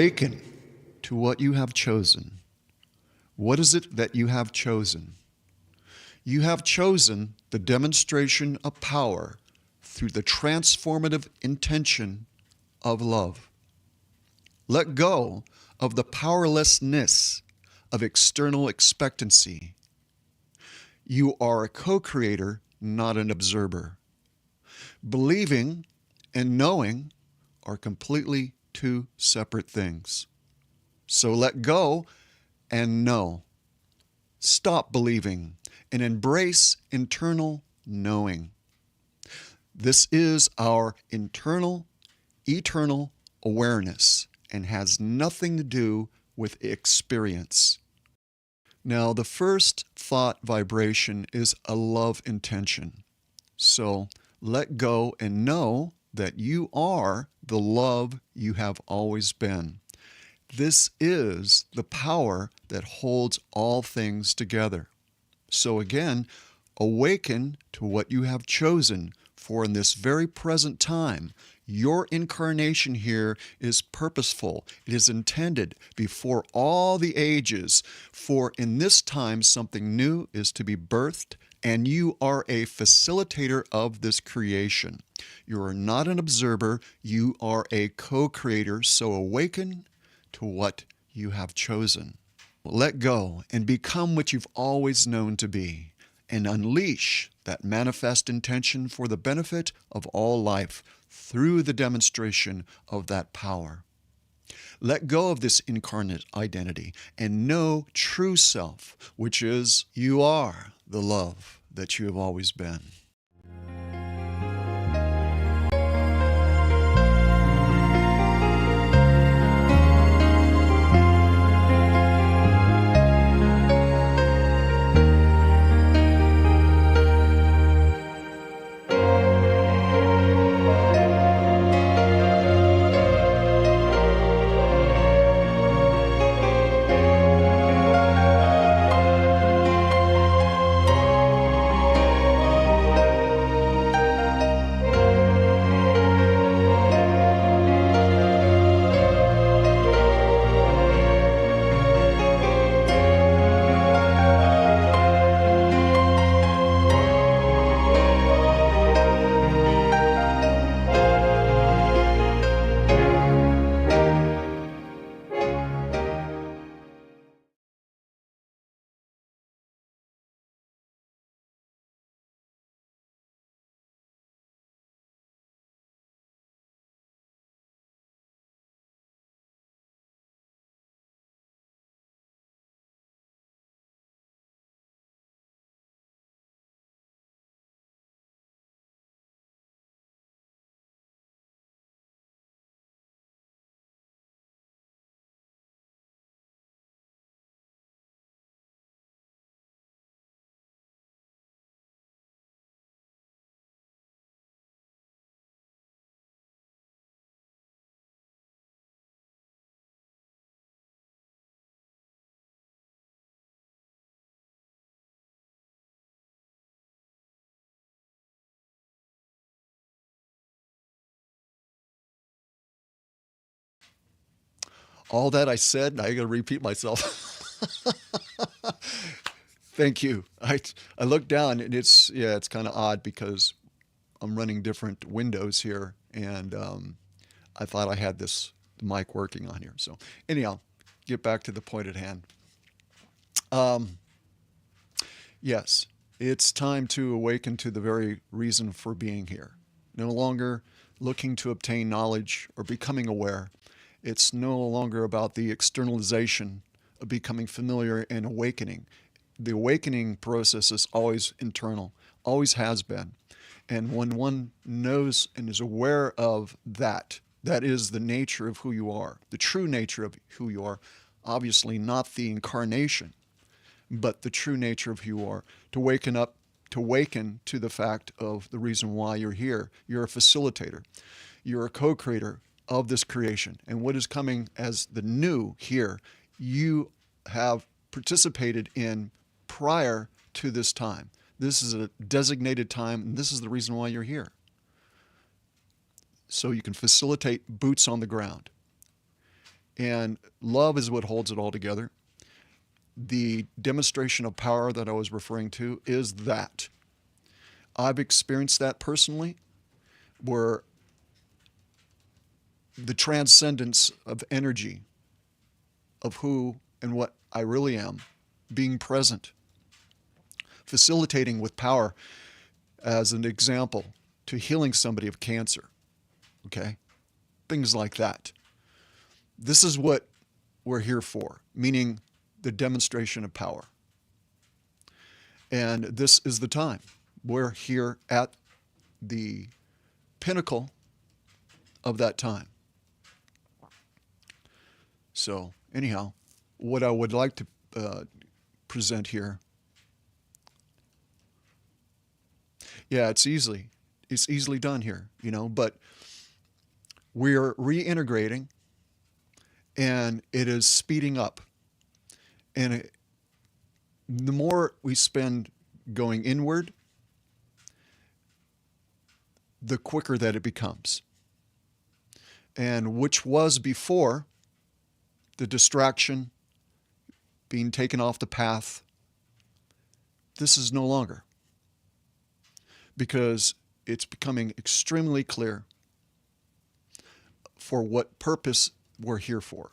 Awaken to what you have chosen. What is it that you have chosen? You have chosen the demonstration of power through the transformative intention of love. Let go of the powerlessness of external expectancy. You are a co-creator, not an observer. Believing and knowing are completely two separate things. So let go and know. Stop believing and embrace internal knowing. This is our internal, eternal awareness and has nothing to do with experience. Now, the first thought vibration is a love intention. So let go and know that you are the love you have always been. This is the power that holds all things together. So again, awaken to what you have chosen, for in this very present time, your incarnation here is purposeful. It is intended before all the ages, for in this time something new is to be birthed, and you are a facilitator of this creation. You are not an observer, you are a co-creator, so awaken to what you have chosen. Let go and become what you've always known to be, and unleash that manifest intention for the benefit of all life through the demonstration of that power. Let go of this incarnate identity and know true self, which is you are the love that you have always been. All that I said, I got to repeat myself. Thank you. I looked down and it's kind of odd because I'm running different windows here, and I thought I had this mic working on here. So anyhow, get back to the point at hand. Yes, it's time to awaken to the very reason for being here. No longer looking to obtain knowledge or becoming aware. It's no longer about the externalization of becoming familiar and awakening. The awakening process is always internal, always has been. And when one knows and is aware of that, that is the nature of who you are, the true nature of who you are, obviously not the incarnation, but the true nature of who you are, to waken to the fact of the reason why you're here. You're a facilitator. You're a co-creator of this creation. And what is coming as the new here, you have participated in prior to this time. This is a designated time, and this is the reason why you're here. So you can facilitate boots on the ground. And love is what holds it all together. The demonstration of power that I was referring to is that. I've experienced that personally, where the transcendence of energy, of who and what I really am, being present, facilitating with power, as an example, to healing somebody of cancer. Okay? Things like that. This is what we're here for, meaning the demonstration of power. And this is the time. We're here at the pinnacle of that time. So, anyhow, what I would like to present here, yeah, it's easily done here, but we're reintegrating, and it is speeding up. And the more we spend going inward, the quicker that it becomes. And which was before the distraction, being taken off the path, this is no longer. Because it's becoming extremely clear for what purpose we're here for.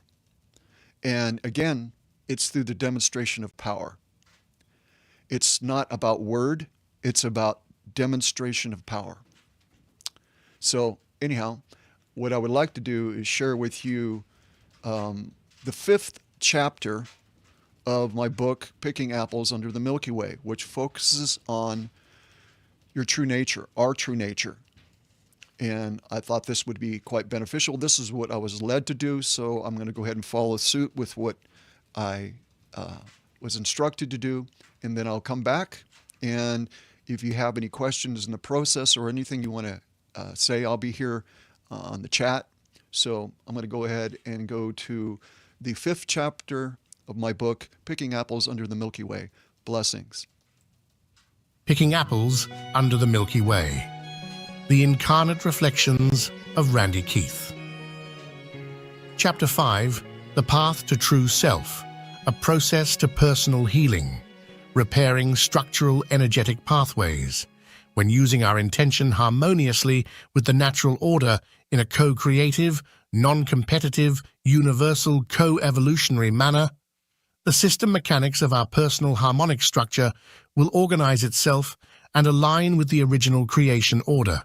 And again, it's through the demonstration of power. It's not about word, it's about demonstration of power. So anyhow, what I would like to do is share with you the 5th chapter of my book, Picking Apples Under the Milky Way, which focuses on your true nature, our true nature. And I thought this would be quite beneficial. This is what I was led to do, so I'm going to go ahead and follow suit with what I was instructed to do, and then I'll come back. And if you have any questions in the process or anything you want to say, I'll be here on the chat. So I'm going to go ahead and go to the 5th chapter of my book, Picking Apples Under the Milky Way. Blessings. Picking Apples Under the Milky Way. The Incarnate Reflections of Randy Keith. Chapter 5, The Path to True Self, a process to personal healing, repairing structural energetic pathways, when using our intention harmoniously with the natural order in a co-creative, non-competitive, universal, co-evolutionary manner, the system mechanics of our personal harmonic structure will organize itself and align with the original creation order.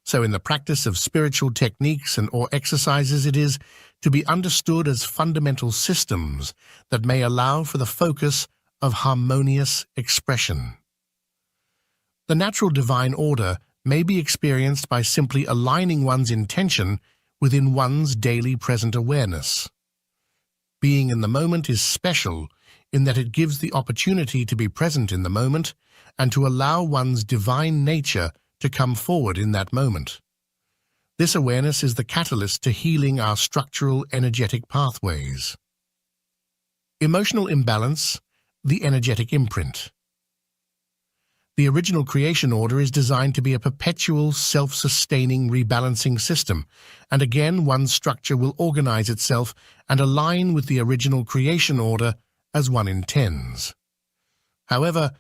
So in the practice of spiritual techniques and/or exercises, it is to be understood as fundamental systems that may allow for the focus of harmonious expression. The natural divine order may be experienced by simply aligning one's intention within one's daily present awareness. Being in the moment is special in that it gives the opportunity to be present in the moment and to allow one's divine nature to come forward in that moment. This awareness is the catalyst to healing our structural energetic pathways. Emotional imbalance, the energetic imprint. The original creation order is designed to be a perpetual, self-sustaining, rebalancing system, and again one's structure will organize itself and align with the original creation order as one intends. However,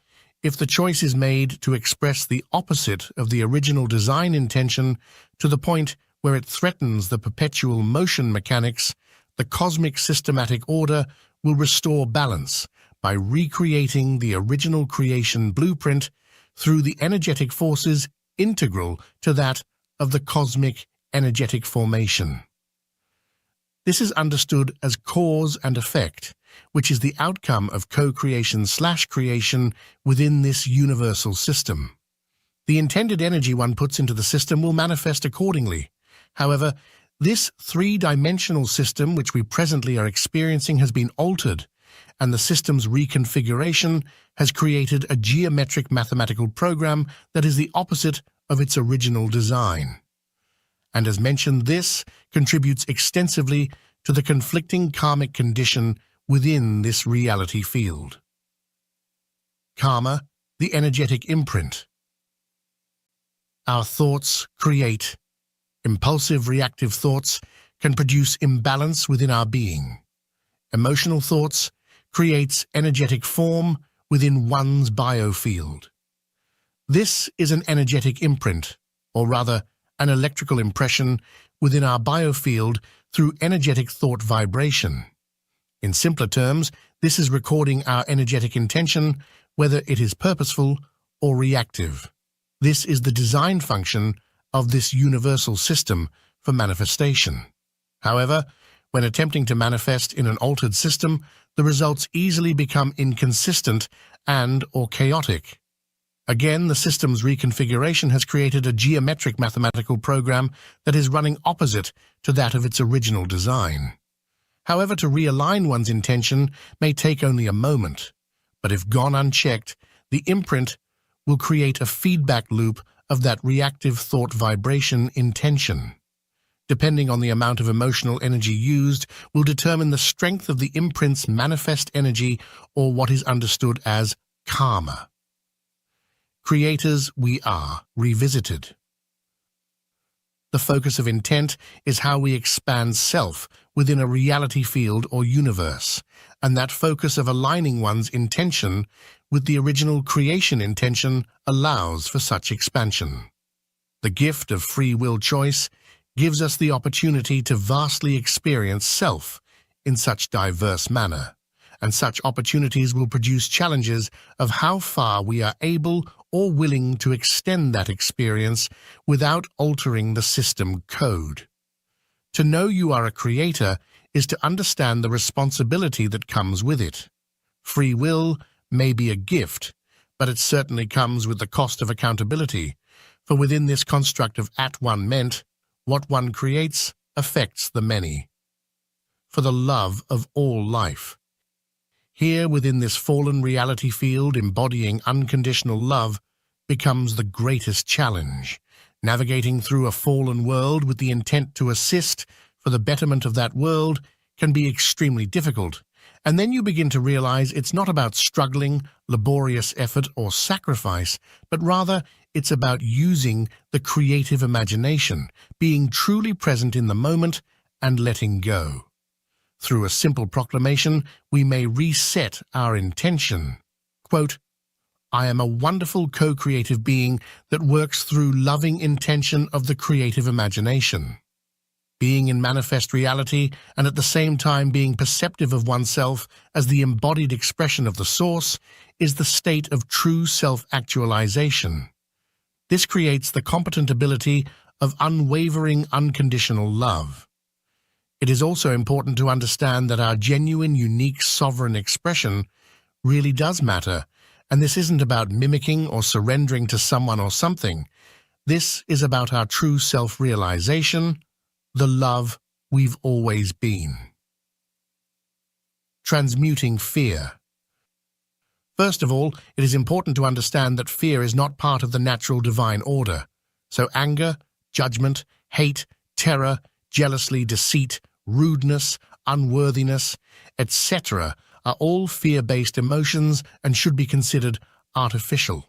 if the choice is made to express the opposite of the original design intention to the point where it threatens the perpetual motion mechanics, the cosmic systematic order will restore balance by recreating the original creation blueprint through the energetic forces integral to that of the cosmic energetic formation. This is understood as cause and effect, which is the outcome of co-creation/creation within this universal system. The intended energy one puts into the system will manifest accordingly. However, this three-dimensional system which we presently are experiencing has been altered, and the system's reconfiguration has created a geometric mathematical program that is the opposite of its original design. And as mentioned, this contributes extensively to the conflicting karmic condition within this reality field. Karma, the energetic imprint. Our thoughts create. Impulsive reactive thoughts can produce imbalance within our being. Emotional thoughts creates energetic form within one's biofield. This is an energetic imprint, or rather, an electrical impression within our biofield through energetic thought vibration. In simpler terms, this is recording our energetic intention, whether it is purposeful or reactive. This is the design function of this universal system for manifestation. However, when attempting to manifest in an altered system, the results easily become inconsistent and/or chaotic. Again, the system's reconfiguration has created a geometric mathematical program that is running opposite to that of its original design. However, to realign one's intention may take only a moment, but if gone unchecked, the imprint will create a feedback loop of that reactive thought vibration intention. Depending on the amount of emotional energy used will determine the strength of the imprint's manifest energy, or what is understood as karma. Creators we are, revisited. The focus of intent is how we expand self within a reality field or universe, and that focus of aligning one's intention with the original creation intention allows for such expansion. The gift of free will choice gives us the opportunity to vastly experience self in such diverse manner, and such opportunities will produce challenges of how far we are able or willing to extend that experience without altering the system code. To know you are a creator is to understand the responsibility that comes with it. Free will may be a gift, but it certainly comes with the cost of accountability, for within this construct of at one meant, what one creates affects the many. For the love of all life. Here within this fallen reality field embodying unconditional love becomes the greatest challenge. Navigating through a fallen world with the intent to assist for the betterment of that world can be extremely difficult, and then you begin to realize it's not about struggling, laborious effort or sacrifice, but rather it's about using the creative imagination, being truly present in the moment and letting go. Through a simple proclamation, we may reset our intention. Quote, I am a wonderful co-creative being that works through loving intention of the creative imagination. Being in manifest reality and at the same time being perceptive of oneself as the embodied expression of the source is the state of true self-actualization. This creates the competent ability of unwavering unconditional love. It is also important to understand that our genuine, unique, sovereign expression really does matter, and this isn't about mimicking or surrendering to someone or something. This is about our true self-realization, the love we've always been. Transmuting fear. First of all, it is important to understand that fear is not part of the natural divine order. So anger, judgment, hate, terror, jealousy, deceit, rudeness, unworthiness, etc. are all fear-based emotions and should be considered artificial.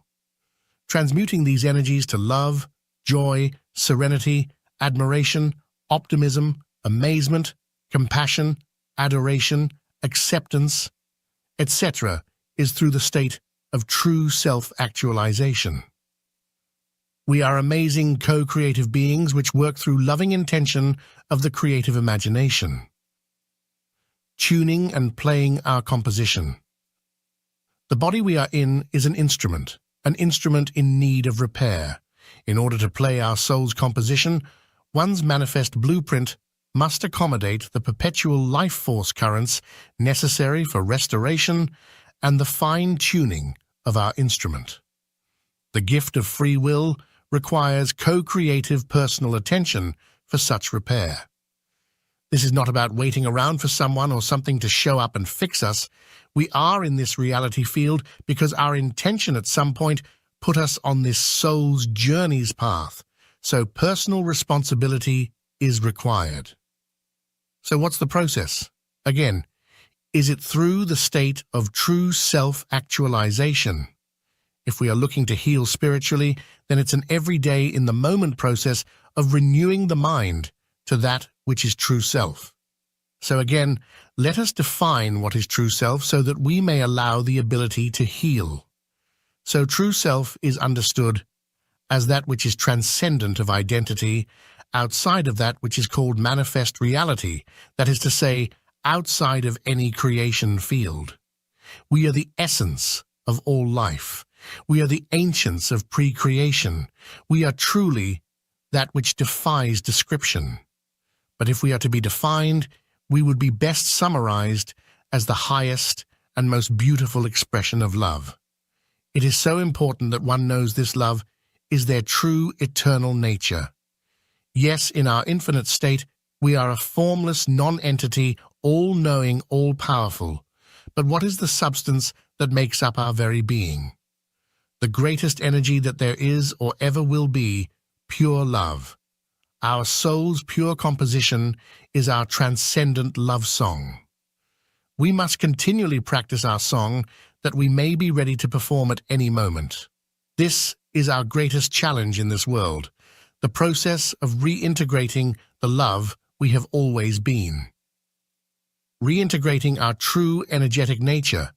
Transmuting these energies to love, joy, serenity, admiration, optimism, amazement, compassion, adoration, acceptance, etc. is through the state of true self-actualization. We are amazing co-creative beings which work through loving intention of the creative imagination. Tuning and playing our composition. The body we are in is an instrument in need of repair. In order to play our soul's composition, one's manifest blueprint must accommodate the perpetual life force currents necessary for restoration and the fine-tuning of our instrument. The gift of free will requires co-creative personal attention for such repair. This is not about waiting around for someone or something to show up and fix us. We are in this reality field because our intention at some point put us on this soul's journey's path, so personal responsibility is required. So what's the process? Again, is it through the state of true self-actualization? If we are looking to heal spiritually, then it's an everyday in the moment process of renewing the mind, to that which is true self. So again, let us define what is true self so that we may allow the ability to heal. So true self is understood as that which is transcendent of identity, outside of that which is called manifest reality, that is to say, outside of any creation field. We are the essence of all life. We are the ancients of pre-creation. We are truly that which defies description. But if we are to be defined, we would be best summarized as the highest and most beautiful expression of love. It is so important that one knows this love is their true eternal nature. Yes, in our infinite state, we are a formless non-entity, all-knowing, all-powerful. But what is the substance that makes up our very being? The greatest energy that there is or ever will be, pure love. Our soul's pure composition is our transcendent love song. We must continually practice our song that we may be ready to perform at any moment. This is our greatest challenge in this world, the process of reintegrating the love we have always been. Reintegrating our true energetic nature,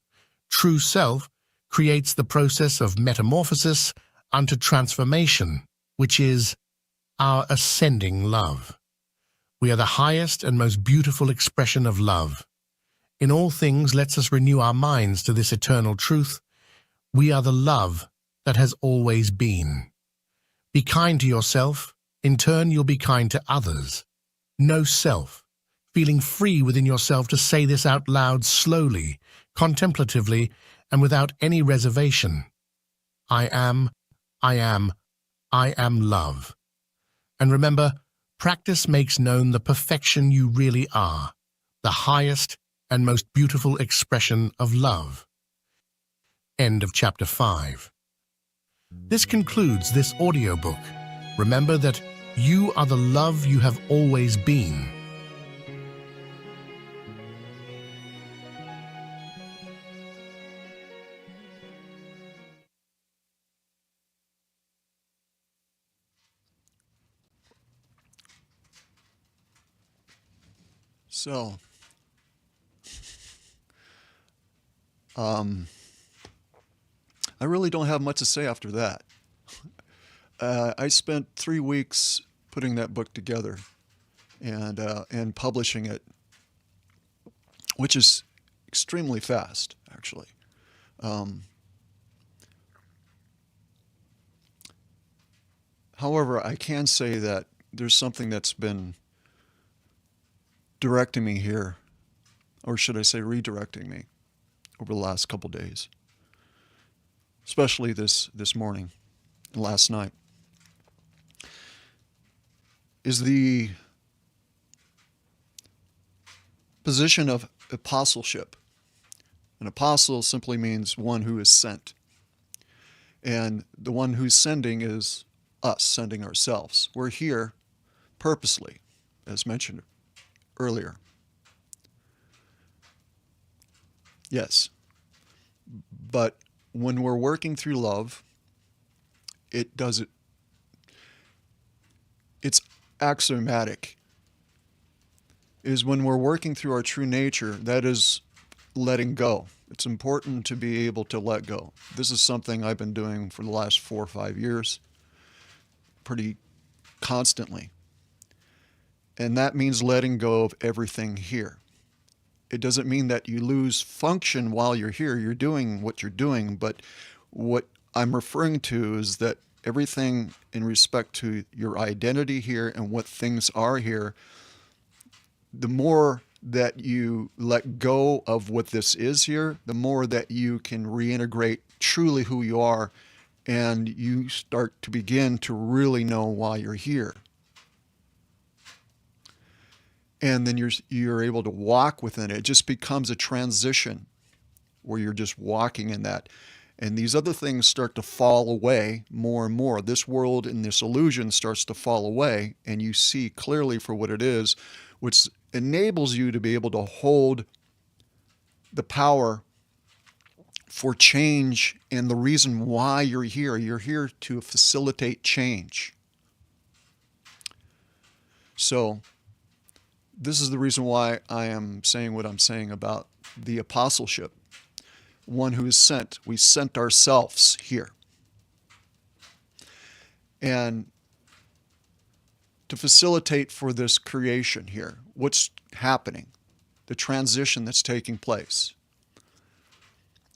true self, creates the process of metamorphosis unto transformation, which is our ascending love. We are the highest and most beautiful expression of love. In all things, let us renew our minds to this eternal truth. We are the love that has always been. Be kind to yourself. In turn, you'll be kind to others. Know self, feeling free within yourself to say this out loud slowly, contemplatively, and without any reservation. I am love. And remember, practice makes known the perfection you really are, the highest and most beautiful expression of love. End of chapter 5. This concludes this audiobook. Remember that you are the love you have always been. So, I really don't have much to say after that. I spent 3 weeks putting that book together and publishing it, which is extremely fast, actually. However, I can say that there's something that's been directing me here, or should I say redirecting me, over the last couple days, especially this morning and last night, is the position of apostleship. An apostle simply means one who is sent. And the one who's sending is us, sending ourselves. We're here purposely, as mentioned earlier. Yes. But when we're working through love, it's axiomatic. Is when we're working through our true nature, that is letting go. It's important to be able to let go. This is something I've been doing for the last 4 or 5 years, pretty constantly. And that means letting go of everything here. It doesn't mean that you lose function while you're here. You're doing what you're doing, but what I'm referring to is that everything in respect to your identity here and what things are here, the more that you let go of what this is here, the more that you can reintegrate truly who you are, and you start to begin to really know why you're here. And then you're able to walk within it. It just becomes a transition where you're just walking in that. And these other things start to fall away more and more. This world and this illusion starts to fall away, and you see clearly for what it is, which enables you to be able to hold the power for change and the reason why you're here. You're here to facilitate change. So This is the reason why I am saying what I'm saying about the apostleship. One who is sent. We sent ourselves here. And to facilitate for this creation here, what's happening, the transition that's taking place.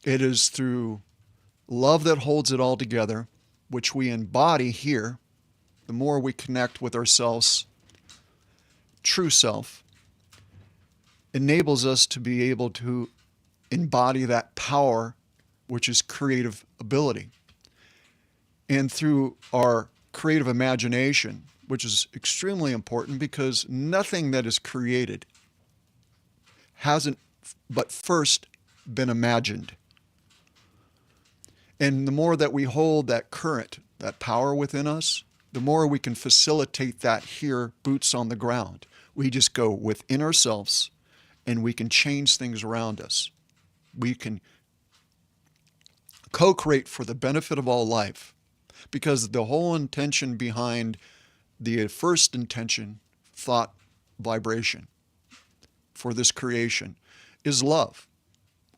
It is through love that holds it all together, which we embody here. The more we connect with ourselves, true self, enables us to be able to embody that power, which is creative ability. And through our creative imagination, which is extremely important because nothing that is created hasn't but first been imagined. And the more that we hold that current, that power within us, the more we can facilitate that here, boots on the ground. We just go within ourselves and we can change things around us. We can co-create for the benefit of all life, because the whole intention behind the first intention, thought, vibration for this creation is love.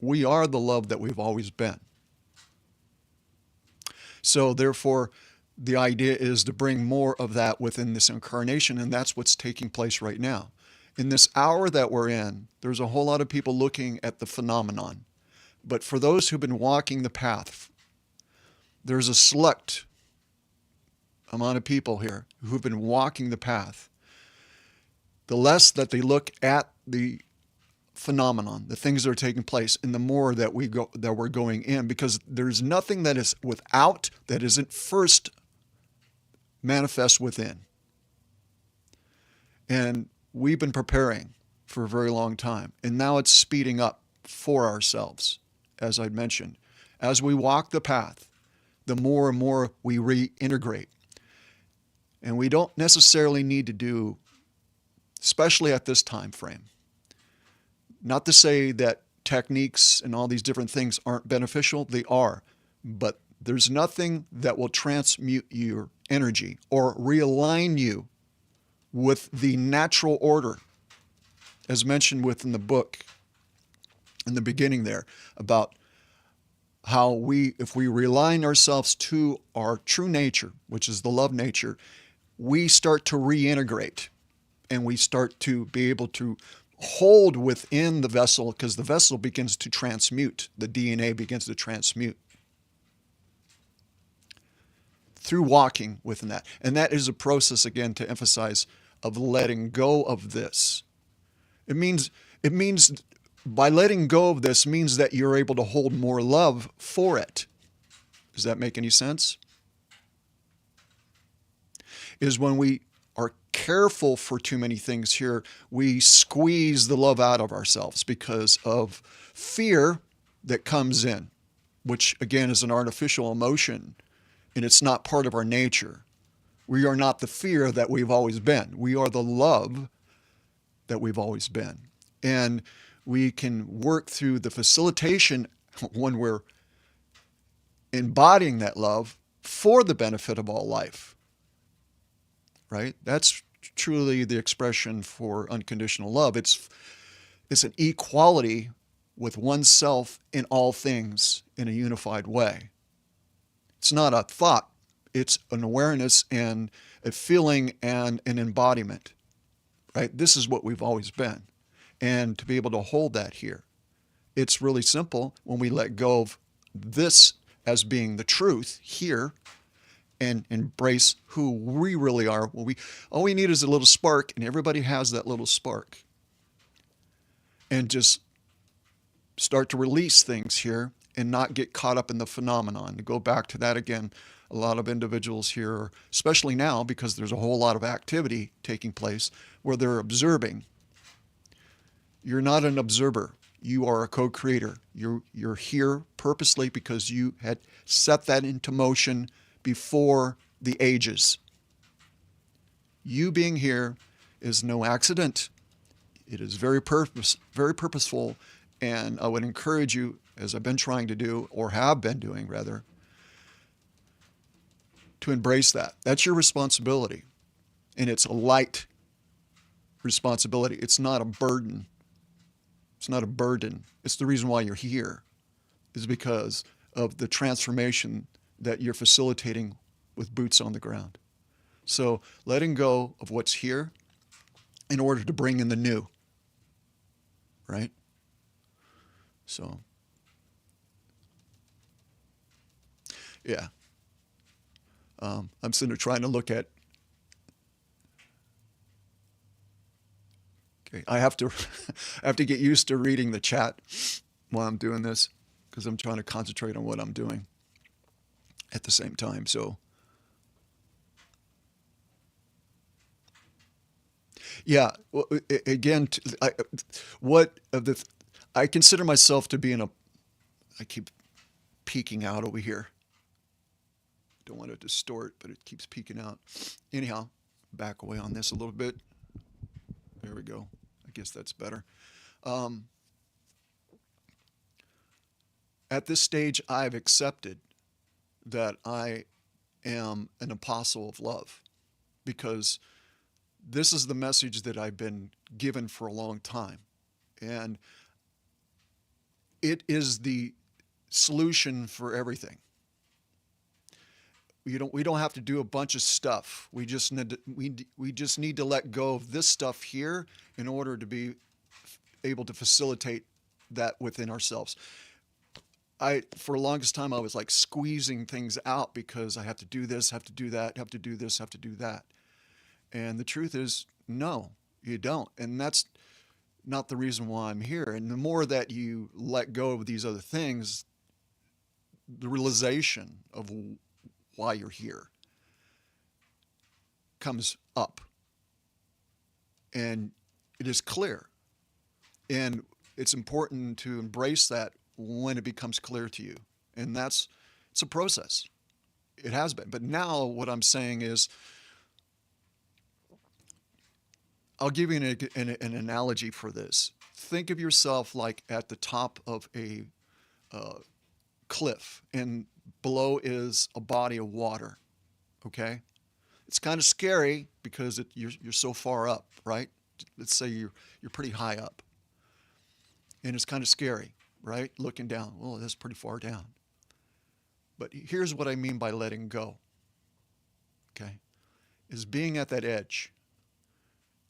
We are the love that we've always been. So therefore, the idea is to bring more of that within this incarnation, and that's what's taking place right now. In this hour that we're in, there's a whole lot of people looking at the phenomenon. But for those who've been walking the path, there's a select amount of people here who've been walking the path. The less that they look at the phenomenon, the things that are taking place, and the more that we're going in, because there's nothing that is without that isn't first manifest within. And we've been preparing for a very long time, and now it's speeding up for ourselves, as I mentioned. As we walk the path, the more and more we reintegrate. And we don't necessarily need to do, especially at this time frame, not to say that techniques and all these different things aren't beneficial, they are, but there's nothing that will transmute your energy or realign you with the natural order, as mentioned within the book in the beginning there, about how if we realign ourselves to our true nature, which is the love nature, we start to reintegrate and we start to be able to hold within the vessel, because the vessel begins to transmute, the DNA begins to transmute through walking within that. And that is a process, again, to emphasize, of letting go of this. It means by letting go of this means that you're able to hold more love for it. Does that make any sense? Is when we are careful for too many things here, we squeeze the love out of ourselves because of fear that comes in, which again is an artificial emotion, and it's not part of our nature. We are not the fear that we've always been. We are the love that we've always been. And we can work through the facilitation when we're embodying that love for the benefit of all life. Right? That's truly the expression for unconditional love. It's an equality with oneself in all things in a unified way. It's not a thought. It's an awareness and a feeling and an embodiment. Right? This is what we've always been. And to be able to hold that here, it's really simple when we let go of this as being the truth here and embrace who we really are. All we need is a little spark, and everybody has that little spark. And just start to release things here and not get caught up in the phenomenon. To go back to that again, a lot of individuals here, especially now because there's a whole lot of activity taking place where they're observing. You're not an observer. You are a co-creator. You're here purposely because you had set that into motion before the ages. You being here is no accident. It is very purposeful, and I would encourage you, as I've been trying to do, or have been doing rather, to embrace that. That's your responsibility, and it's a light responsibility. It's not a burden. It's not a burden. It's the reason why you're here, is because of the transformation that you're facilitating with boots on the ground. So letting go of what's here in order to bring in the new, right? So, yeah. I'm sitting there trying to look at, okay, I have to get used to reading the chat while I'm doing this, because I'm trying to concentrate on what I'm doing at the same time. So, yeah, well, again, I consider myself to be I keep peeking out over here. Don't want to distort, but it keeps peeking out. Anyhow, back away on this a little bit. There we go. I guess that's better. Um, at this stage, I've accepted that I am an apostle of love, because this is the message that I've been given for a long time. And it is the solution for everything. We don't have to do a bunch of stuff. We just need to let go of this stuff here in order to be able to facilitate that within ourselves. For the longest time, I was like squeezing things out because I have to do this, have to do that, have to do this, have to do that. And the truth is, no, you don't. And that's not the reason why I'm here. And the more that you let go of these other things, the realization of why you're here comes up. And it is clear. And it's important to embrace that when it becomes clear to you. And it's a process. It has been. But now what I'm saying is, I'll give you an analogy for this. Think of yourself like at the top of a cliff, and below is a body of water. Okay, it's kind of scary because you're so far up, right? Let's say you're pretty high up, and it's kind of scary, right? Looking down. Well, that's pretty far down. But here's what I mean by letting go. Okay, is being at that edge,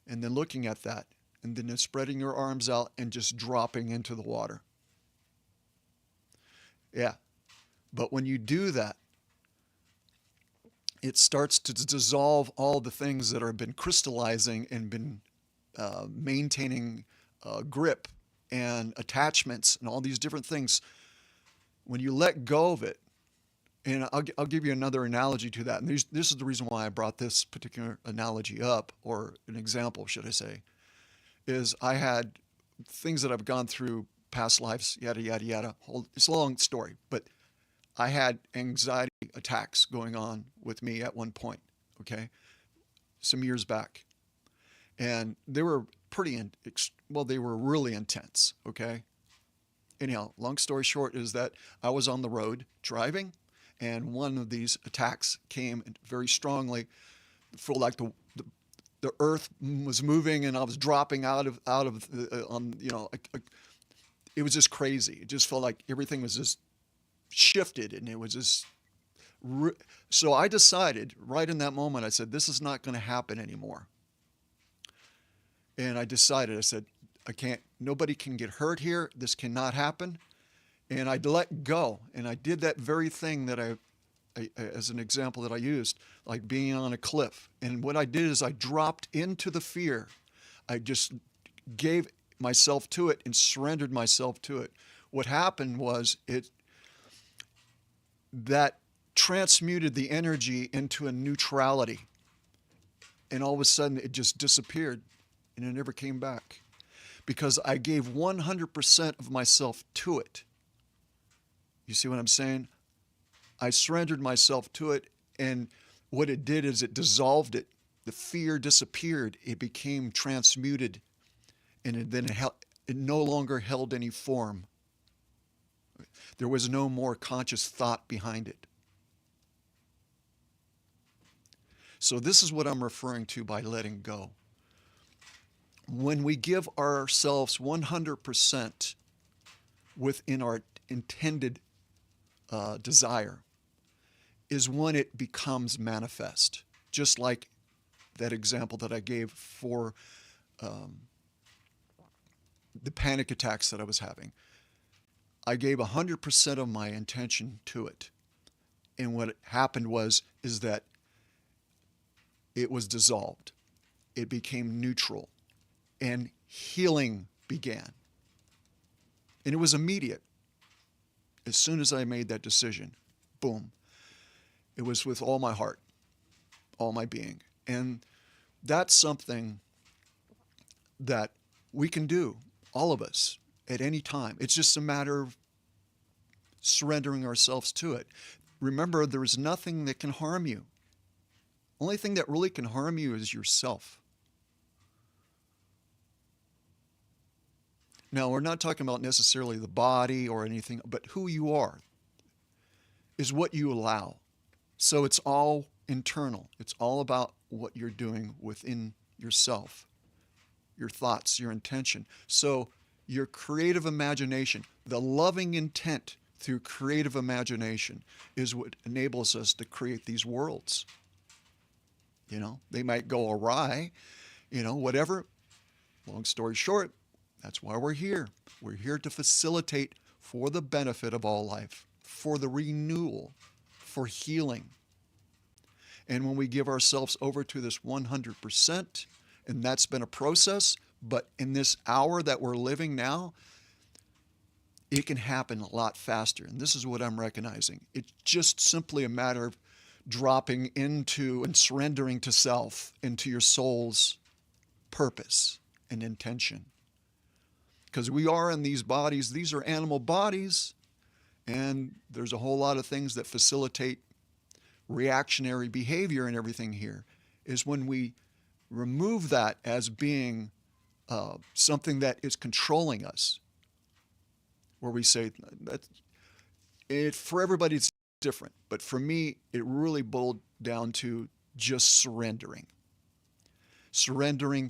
and then looking at that, and then spreading your arms out and just dropping into the water. Yeah. But when you do that, it starts to dissolve all the things that have been crystallizing and been maintaining grip and attachments and all these different things. When you let go of it, and I'll give you another analogy to that. And this is the reason why I brought this particular analogy up, or an example, should I say, is I had things that I've gone through, past lives, yada, yada, yada. It's a long story, but I had anxiety attacks going on with me at one point, okay, some years back. And they were they were really intense, okay? Anyhow, long story short is that I was on the road driving, and one of these attacks came very strongly. Felt like the earth was moving, and I was dropping out of it was just crazy. It just felt like everything was just shifted, and it was just so I decided right in that moment, I said, this is not going to happen anymore. And I said, I can't, nobody can get hurt here. This cannot happen. And I let go. And I did that very thing that I as an example that I used, like being on a cliff. And what I did is I dropped into the fear. I just gave myself to it and surrendered myself to it. What happened was that transmuted the energy into a neutrality. And all of a sudden it just disappeared, and it never came back, because I gave 100% of myself to it. You see what I'm saying? I surrendered myself to it, and what it did is it dissolved it. The fear disappeared. It became transmuted, and then it no longer held any form. There was no more conscious thought behind it. So this is what I'm referring to by letting go. When we give ourselves 100% within our intended desire, is when it becomes manifest. Just like that example that I gave for the panic attacks that I was having. I gave 100% of my intention to it. And what happened is that it was dissolved. It became neutral and healing began. And it was immediate. As soon as I made that decision, boom. It was with all my heart, all my being. And that's something that we can do, all of us, at any time. It's just a matter of surrendering ourselves to it. Remember, there's nothing that can harm you. Only thing that really can harm you is yourself. Now, we're not talking about necessarily the body or anything, but who you are is what you allow. So it's all internal. It's all about what you're doing within yourself, your thoughts, your intention. So your creative imagination, the loving intent through creative imagination is what enables us to create these worlds. You know, they might go awry, whatever. Long story short, that's why we're here. We're here to facilitate for the benefit of all life, for the renewal, for healing. And when we give ourselves over to this 100%, and that's been a process, but in this hour that we're living now, it can happen a lot faster. And this is what I'm recognizing. It's just simply a matter of dropping into and surrendering to self, into your soul's purpose and intention. Because we are in these bodies, these are animal bodies, and there's a whole lot of things that facilitate reactionary behavior and everything here, is when we remove that as being something that is controlling us, where we say that for everybody it's different, but for me it really boiled down to just surrendering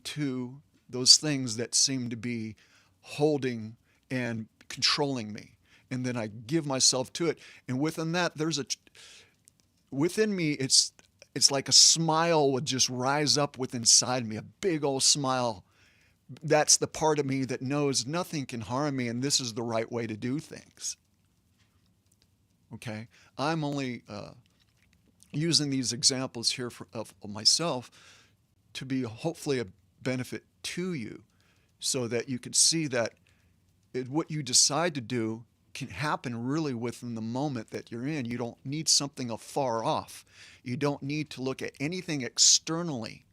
to those things that seem to be holding and controlling me, and then I give myself to it. And within that, within me, it's like a smile would just rise up within inside me, a big old smile. That's the part of me that knows nothing can harm me, and this is the right way to do things. Okay? I'm only using these examples here of myself to be hopefully a benefit to you, so that you can see that what you decide to do can happen really within the moment that you're in. You don't need something afar off. You don't need to look at anything externally.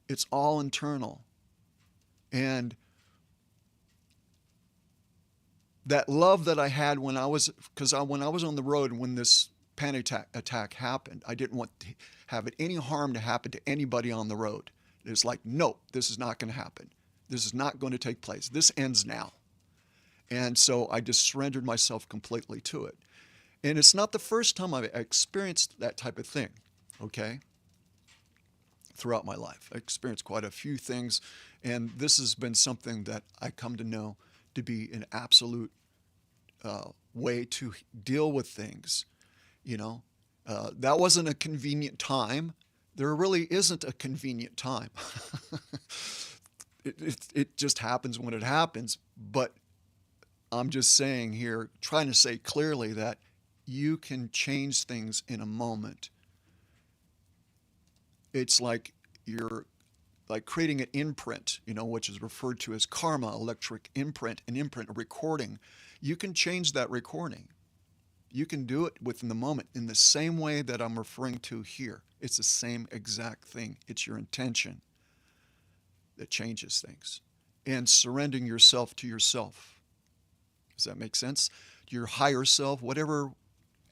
It's all internal. And that love that I had when I was on the road, when this panic attack happened, I didn't want to have any harm to happen to anybody on the road. It's like, no, this is not going to happen. This is not going to take place. This ends now. And so I just surrendered myself completely to it. And it's not the first time I've experienced that type of thing, okay? Throughout my life, I experienced quite a few things, and this has been something that I come to know to be an absolute way to deal with things. That wasn't a convenient time. There really isn't a convenient time. It just happens when it happens. But I'm just saying here, trying to say clearly that you can change things in a moment. It's like you're like creating an imprint, which is referred to as karma, electric imprint, an imprint, a recording. You can change that recording. You can do it within the moment in the same way that I'm referring to here. It's the same exact thing. It's your intention that changes things. And surrendering yourself to yourself. Does that make sense? Your higher self, whatever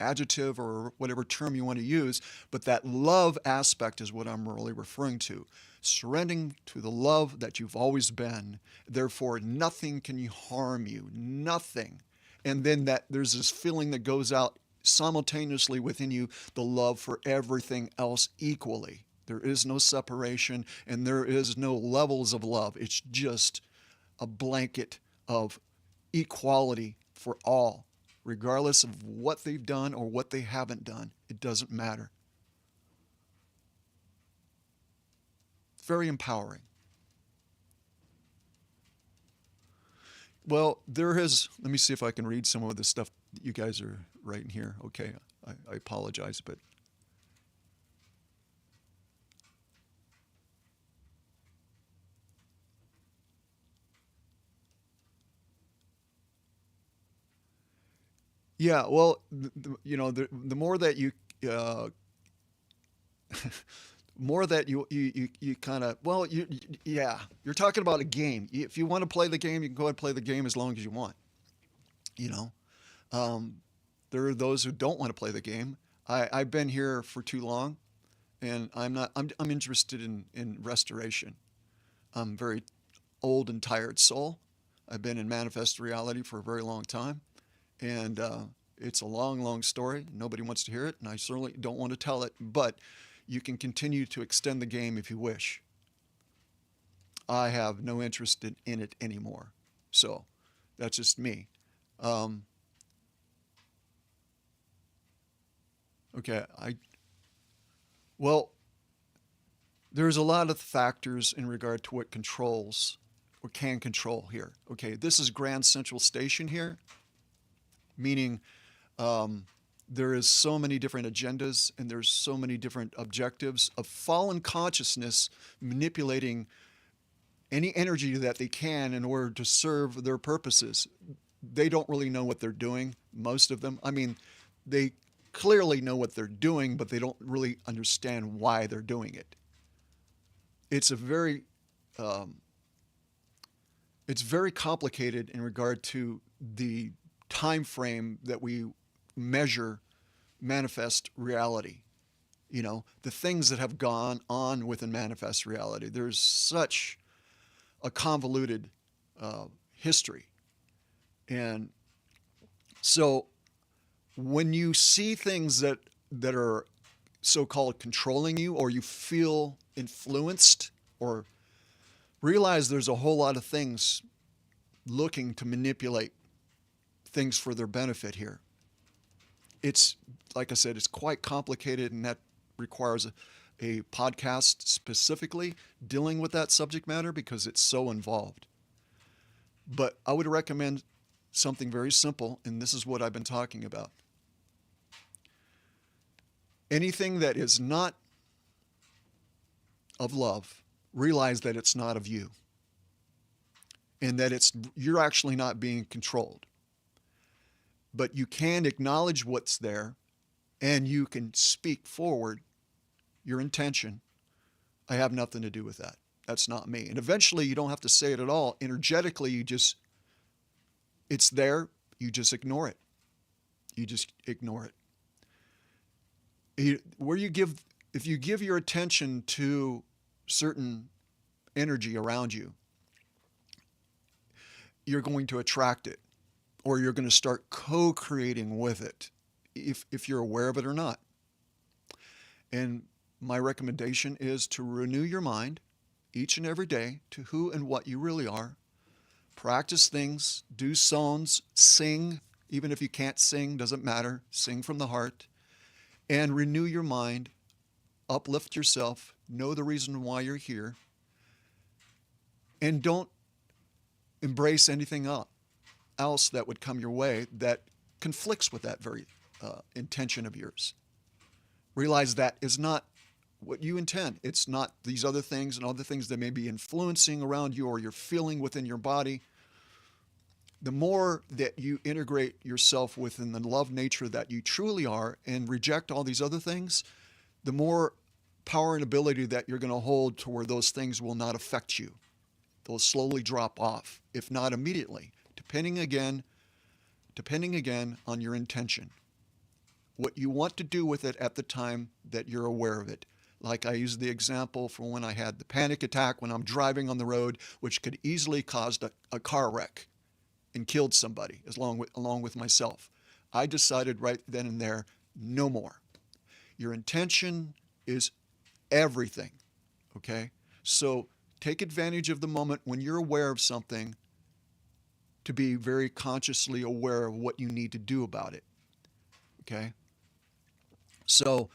adjective or whatever term you want to use, but that love aspect is what I'm really referring to. Surrendering to the love that you've always been. Therefore, nothing can harm you. Nothing. And then that there's this feeling that goes out simultaneously within you, the love for everything else equally. There is no separation, and there is no levels of love. It's just a blanket of equality for all, regardless of what they've done or what they haven't done. It doesn't matter. It's very empowering. Well, there is, let me see if I can read some of the stuff that you guys are writing here. Okay, I apologize, but yeah, well, the more that you, uh, more that you kind of, well, yeah, you're talking about a game. If you want to play the game, you can go ahead and play the game as long as you want. You know, um, there are those who don't want to play the game. I've been here for too long, and I'm not. I'm interested in restoration. I'm a very old and tired soul. I've been in manifest reality for a very long time, and it's a long, long story. Nobody wants to hear it, and I certainly don't want to tell it. But you can continue to extend the game if you wish. I have no interest in it anymore. So that's just me. Um, okay, well, there's a lot of factors in regard to what controls or can control here. Okay, this is Grand Central Station here, meaning um, there is so many different agendas and there's so many different objectives of fallen consciousness manipulating any energy that they can in order to serve their purposes. They don't really know what they're doing, most of them. I mean, they clearly know what they're doing, but they don't really understand why they're doing it. It's a very um, it's very complicated in regard to the time frame that we measure manifest reality. The things that have gone on within manifest reality. There's such a convoluted history. And so when you see things that are so-called controlling you, or you feel influenced, or realize there's a whole lot of things looking to manipulate things for their benefit here. It's, like I said, it's quite complicated, and that requires a podcast specifically dealing with that subject matter because it's so involved. But I would recommend something very simple, and this is what I've been talking about. Anything that is not of love, realize that it's not of you, and that you're actually not being controlled. But you can acknowledge what's there, and you can speak forward your intention. I have nothing to do with that. That's not me. And eventually you don't have to say it at all. Energetically, it's there. You just ignore it. You just ignore it. If you give your attention to certain energy around you, you're going to attract it, or you're going to start co-creating with it, if you're aware of it or not. And my recommendation is to renew your mind each and every day to who and what you really are. Practice things, do songs, sing, even if you can't sing, doesn't matter. Sing from the heart. And renew your mind, uplift yourself, know the reason why you're here, and don't embrace anything else that would come your way that conflicts with that very intention of yours. Realize that is not what you intend. It's not these other things and other things that may be influencing around you or you're feeling within your body. The more that you integrate yourself within the love nature that you truly are and reject all these other things, the more power and ability that you're going to hold to where those things will not affect you. They'll slowly drop off, if not immediately, depending again on your intention. What you want to do with it at the time that you're aware of it. Like I used the example for when I had the panic attack when I'm driving on the road, which could easily cause a car wreck and killed somebody along with myself. I decided right then and there, no more. Your intention is everything. Okay? So take advantage of the moment when you're aware of something to be very consciously aware of what you need to do about it. Okay? So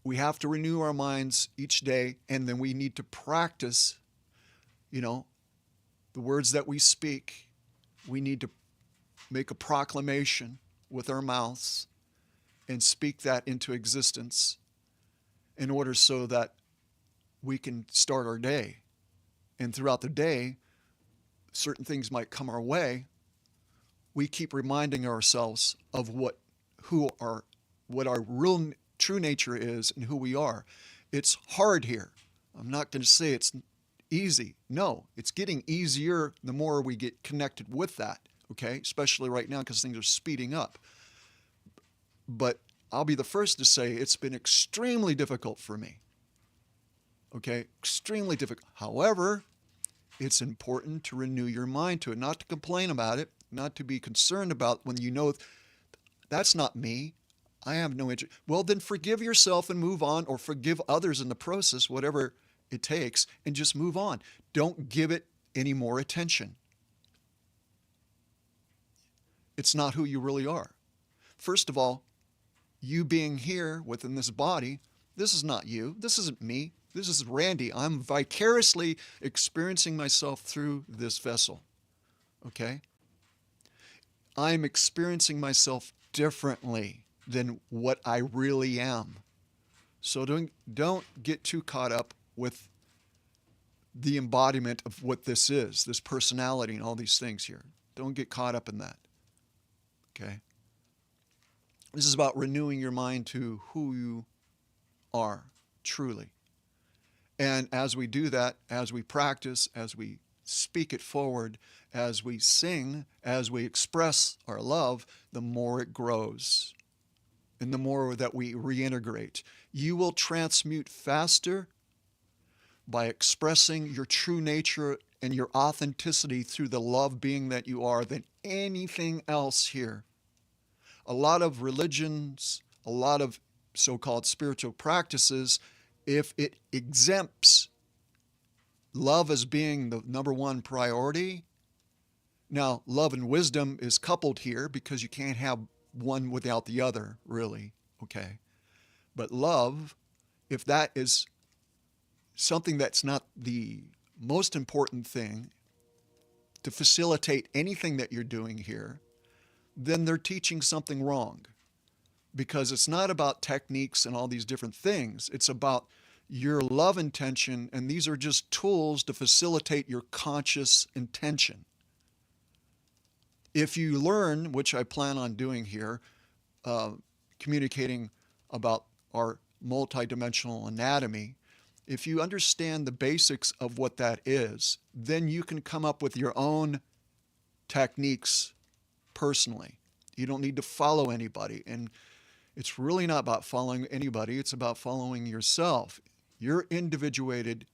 we have to renew our minds each day, and then we need to practice, you know, the words that we speak. We need to make a proclamation with our mouths and speak that into existence in order so that we can start our day. And throughout the day, certain things might come our way. We keep reminding ourselves of what our real true nature is and who we are. It's hard here. I'm not going to say it's easy. No, it's getting easier the more we get connected with that, okay? Especially right now because things are speeding up. But I'll be the first to say it's been extremely difficult for me. Okay? Extremely difficult. However, it's important to renew your mind to it, not to complain about it, not to be concerned about when you know that's not me. I have no interest. Well, then forgive yourself and move on, or forgive others in the process, whatever it takes, and just move on. Don't give it any more attention. It's not who you really are. First of all, you being here within this body, this is not you. This isn't me. This is Randy. I'm vicariously experiencing myself through this vessel. Okay? I'm experiencing myself differently than what I really am. So don't get too caught up with the embodiment of what this is, this personality and all these things here. Don't get caught up in that. Okay? This is about renewing your mind to who you are truly. And as we do that, as we practice, as we speak it forward, as we sing, as we express our love, the more it grows and the more that we reintegrate. You will transmute faster by expressing your true nature and your authenticity through the love being that you are than anything else here. A lot of religions, a lot of so-called spiritual practices, if it exempts love as being the number one priority, now love and wisdom is coupled here because you can't have one without the other, really, okay? But love, if that is something that's not the most important thing to facilitate anything that you're doing here, then they're teaching something wrong. Because it's not about techniques and all these different things. It's about your love intention, and these are just tools to facilitate your conscious intention. If you learn, which I plan on doing here, communicating about our multidimensional anatomy, if you understand the basics of what that is, then you can come up with your own techniques personally. You don't need to follow anybody. And it's really not about following anybody. It's about following yourself. Your individuated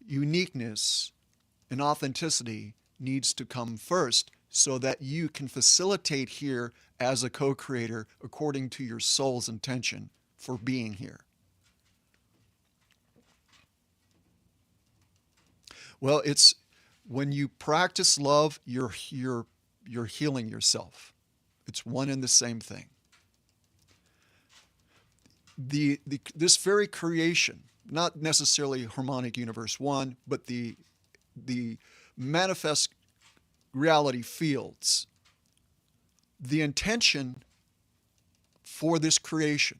uniqueness and authenticity needs to come first so that you can facilitate here as a co-creator according to your soul's intention for being here. Well, it's when you practice love, you're healing yourself. It's one and the same thing. This very creation, not necessarily harmonic universe one, but the manifest reality fields, the intention for this creation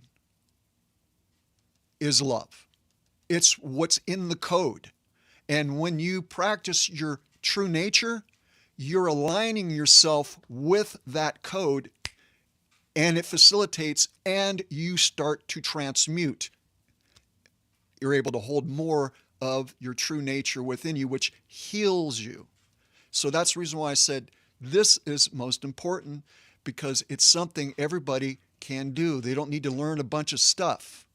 is love. It's what's in the code. And when you practice your true nature, you're aligning yourself with that code, and it facilitates, and you start to transmute. You're able to hold more of your true nature within you, which heals you. So that's the reason why I said this is most important, because it's something everybody can do. They don't need to learn a bunch of stuff.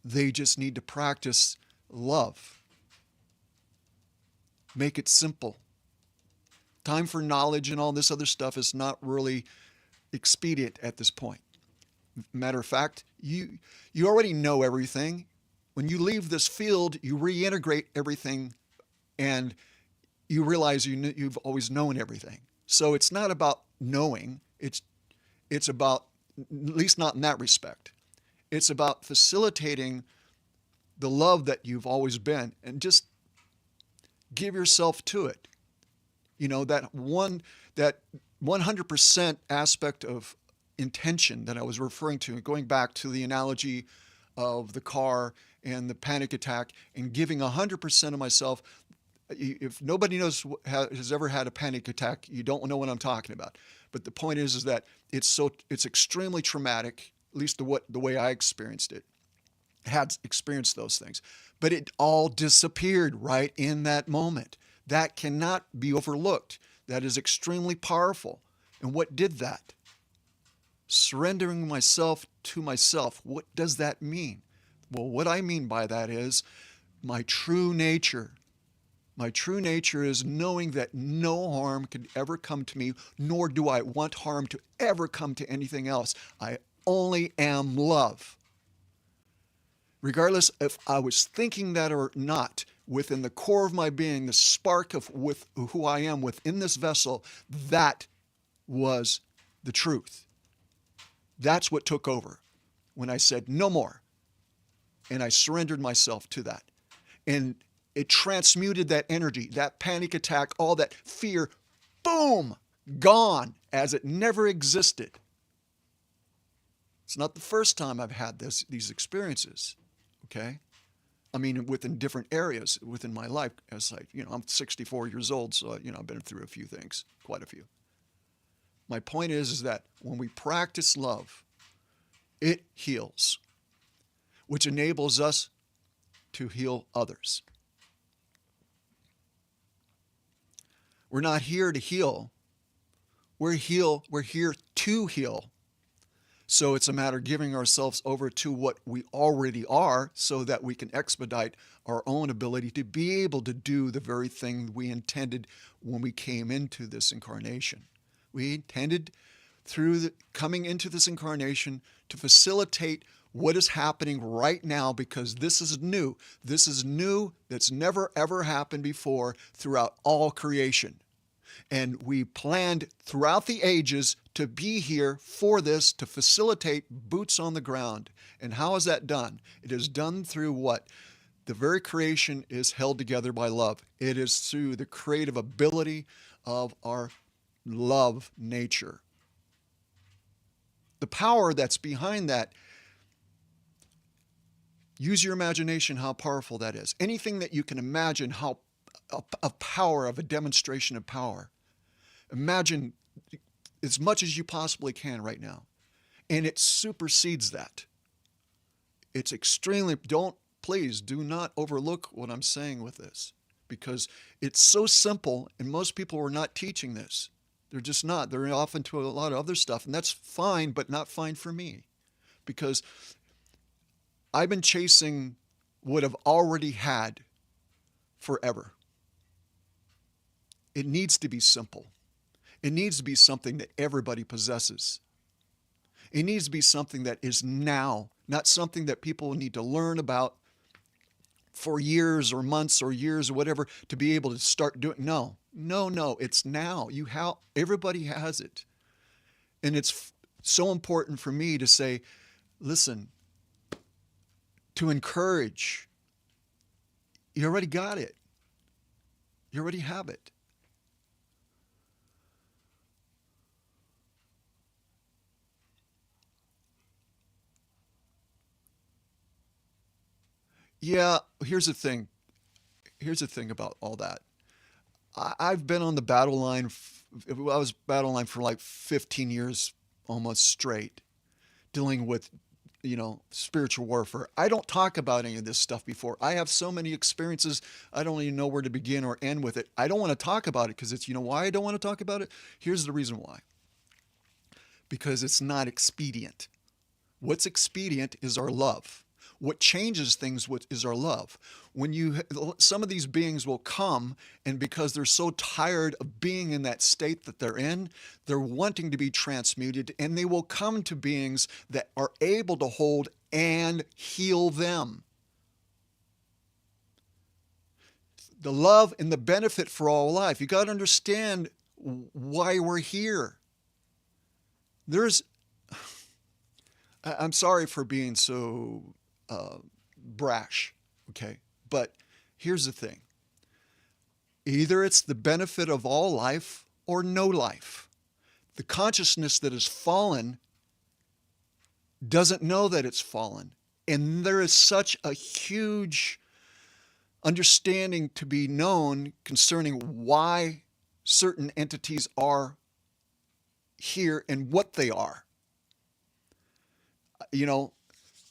They just need to practice love. Make it simple. Time for knowledge and all this other stuff is not really expedient at this point. Matter of fact, you already know everything. When you leave this field, you reintegrate everything, and you realize you've always known everything. So it's not about knowing. It's about, at least not in that respect. It's about facilitating the love that you've always been, and just give yourself to it. That 100% aspect of intention that I was referring to, going back to the analogy of the car and the panic attack, and giving 100% of myself. If nobody has ever had a panic attack, you don't know what I'm talking about. But the point is that it's extremely traumatic, at least the way I experienced it, had experienced those things. But it all disappeared right in that moment. That cannot be overlooked. That is extremely powerful. And what did that? Surrendering myself to myself. What does that mean? Well, what I mean by that is my true nature. My true nature is knowing that no harm could ever come to me, nor do I want harm to ever come to anything else. I only am love. Regardless if I was thinking that or not, within the core of my being, the spark of with who I am within this vessel, that was the truth. That's what took over when I said no more. And I surrendered myself to that. And it transmuted that energy, that panic attack, all that fear, boom, gone as it never existed. It's not the first time I've had these experiences, okay? I mean, within different areas within my life. As I'm 64 years old, so I've been through a few things, quite a few. My point is that when we practice love, it heals, which enables us to heal others. We're not here to heal. We're here to heal. So it's a matter of giving ourselves over to what we already are, so that we can expedite our own ability to be able to do the very thing we intended when we came into this incarnation. We intended through coming into this incarnation to facilitate what is happening right now, because this is new. This is new. That's never ever happened before throughout all creation. And we planned throughout the ages to be here for this, to facilitate boots on the ground. And how is that done? It is done through what? The very creation is held together by love. It is through the creative ability of our love nature. The power that's behind that, use your imagination how powerful that is. Anything that you can imagine, how a power, of a demonstration of power. Imagine as much as you possibly can right now. And it supersedes that. It's extremely, please do not overlook what I'm saying with this, because it's so simple, and most people are not teaching this. They're just not. They're off into a lot of other stuff, and that's fine, but not fine for me, because I've been chasing what I've already had forever. It needs to be simple. It needs to be something that everybody possesses. It needs to be something that is now, not something that people need to learn about for years or months or years or whatever to be able to start doing. No, it's now. Everybody has it. And it's so important for me to say, listen, to encourage, you already got it. You already have it. Yeah, here's the thing. Here's the thing about all that. I've been on the battle line. I was battle line for like 15 years, almost straight, dealing with, spiritual warfare. I don't talk about any of this stuff before. I have so many experiences, I don't even know where to begin or end with it. I don't want to talk about it because it's, why I don't want to talk about it? Here's the reason why. Because it's not expedient. What's expedient is our love. What changes things is our love. Some of these beings will come, and because they're so tired of being in that state that they're in, they're wanting to be transmuted, and they will come to beings that are able to hold and heal them. The love and the benefit for all life. You got to understand why we're here. I'm sorry for being so brash, okay? But here's the thing. Either it's the benefit of all life or no life. The consciousness that has fallen doesn't know that it's fallen. And there is such a huge understanding to be known concerning why certain entities are here and what they are. You know,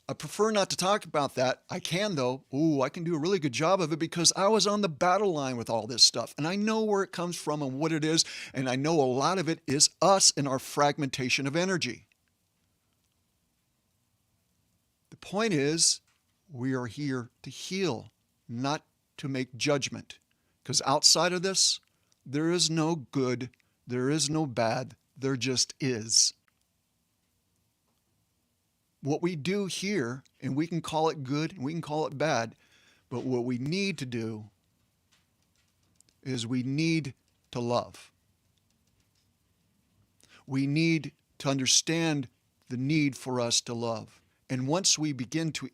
I prefer not to talk about that. I can, though. Ooh, I can do a really good job of it because I was on the battle line with all this stuff. And I know where it comes from and what it is. And I know a lot of it is us and our fragmentation of energy. The point is, we are here to heal, not to make judgment. Because outside of this, there is no good, there is no bad, there just is. What we do here, and we can call it good and we can call it bad, but what we need to do is we need to love. We need to understand the need for us to love. And once we begin to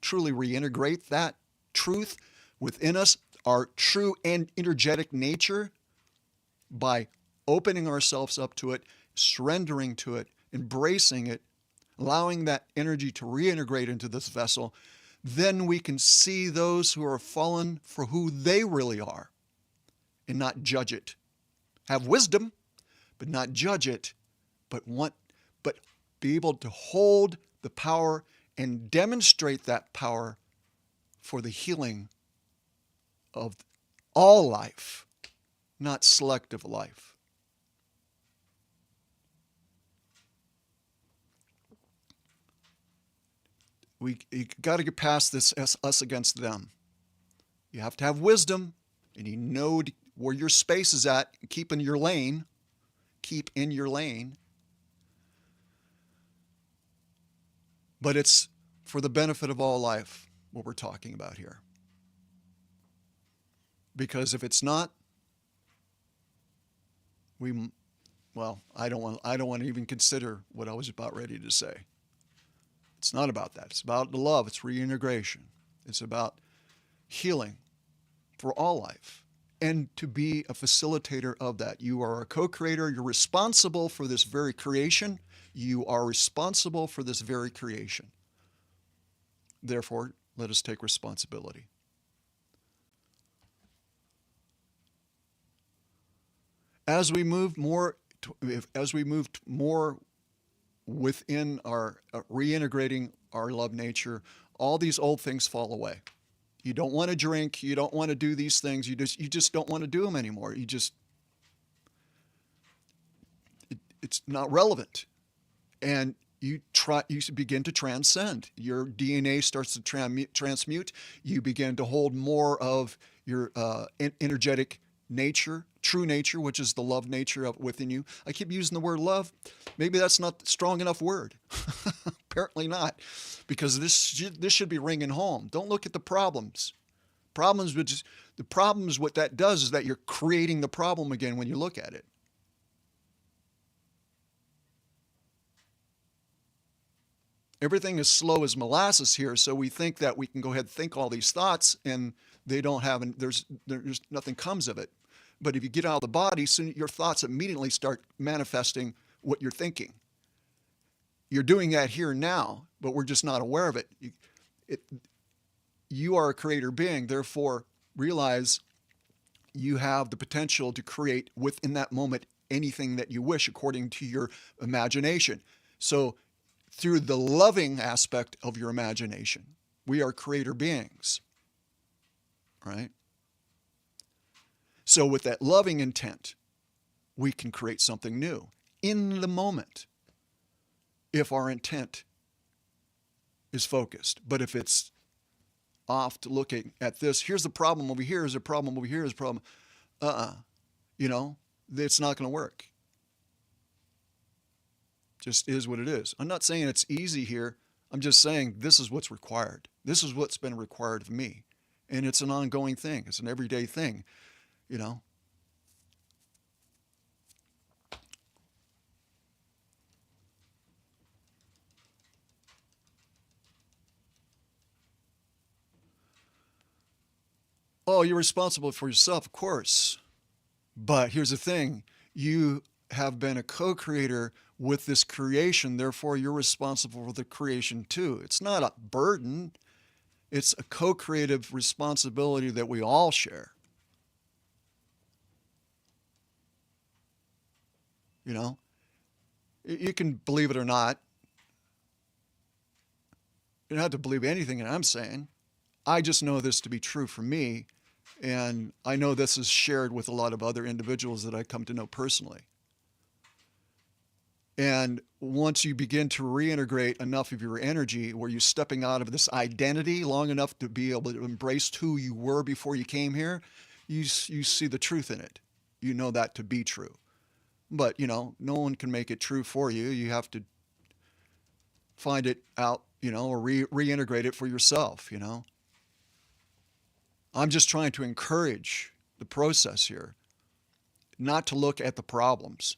truly reintegrate that truth within us, our true and energetic nature, by opening ourselves up to it, surrendering to it, embracing it, allowing that energy to reintegrate into this vessel, then we can see those who are fallen for who they really are and not judge it. Have wisdom, but not judge it, but be able to hold the power and demonstrate that power for the healing of all life, not selective life. You got to get past this us against them. You have to have wisdom, and you know where your space is at. Keep in your lane. Keep in your lane. But it's for the benefit of all life, what we're talking about here. Because if it's not, I don't want to even consider what I was about ready to say. It's not about that. It's about the love. It's reintegration. It's about healing for all life. And to be a facilitator of that. You are a co-creator. You're responsible for this very creation. You are responsible for this very creation. Therefore, let us take responsibility. As we move more within our reintegrating our love nature, all these old things fall away. You don't want to drink. You don't want to do these things. You just don't want to do them anymore. It's not relevant, and you begin to transcend. Your DNA starts to transmute. You begin to hold more of your energetic nature, true nature, which is the love nature within you. I keep using the word love. Maybe that's not a strong enough word. Apparently not, because this should be ringing home. Don't look at the problems. The problems, what that does is that you're creating the problem again when you look at it. Everything is slow as molasses here, so we think that we can go ahead and think all these thoughts, and they don't have, there's nothing comes of it. But if you get out of the body, soon your thoughts immediately start manifesting what you're thinking. You're doing that here now, but we're just not aware of it. You are a creator being, therefore realize you have the potential to create within that moment anything that you wish according to your imagination. So through the loving aspect of your imagination, we are creator beings, right? So with that loving intent, we can create something new in the moment if our intent is focused. But if it's off to looking at this, here's the problem over here, here's a problem over here, here's a problem. You know, it's not going to work. Just is what it is. I'm not saying it's easy here. I'm just saying this is what's required. This is what's been required of me. And it's an ongoing thing. It's an everyday thing, you know. Oh, you're responsible for yourself, of course. But here's the thing. You have been a co-creator with this creation, therefore you're responsible for the creation too. It's not a burden. It's a co-creative responsibility that we all share. You know, you can believe it or not. You don't have to believe anything that I'm saying. I just know this to be true for me, and I know this is shared with a lot of other individuals that I come to know personally. And once you begin to reintegrate enough of your energy where you're stepping out of this identity long enough to be able to embrace who you were before you came here, you see the truth in it. You know that to be true. But, you know, no one can make it true for you. You have to find it out, you know, or reintegrate it for yourself, you know. I'm just trying to encourage the process here, not to look at the problems.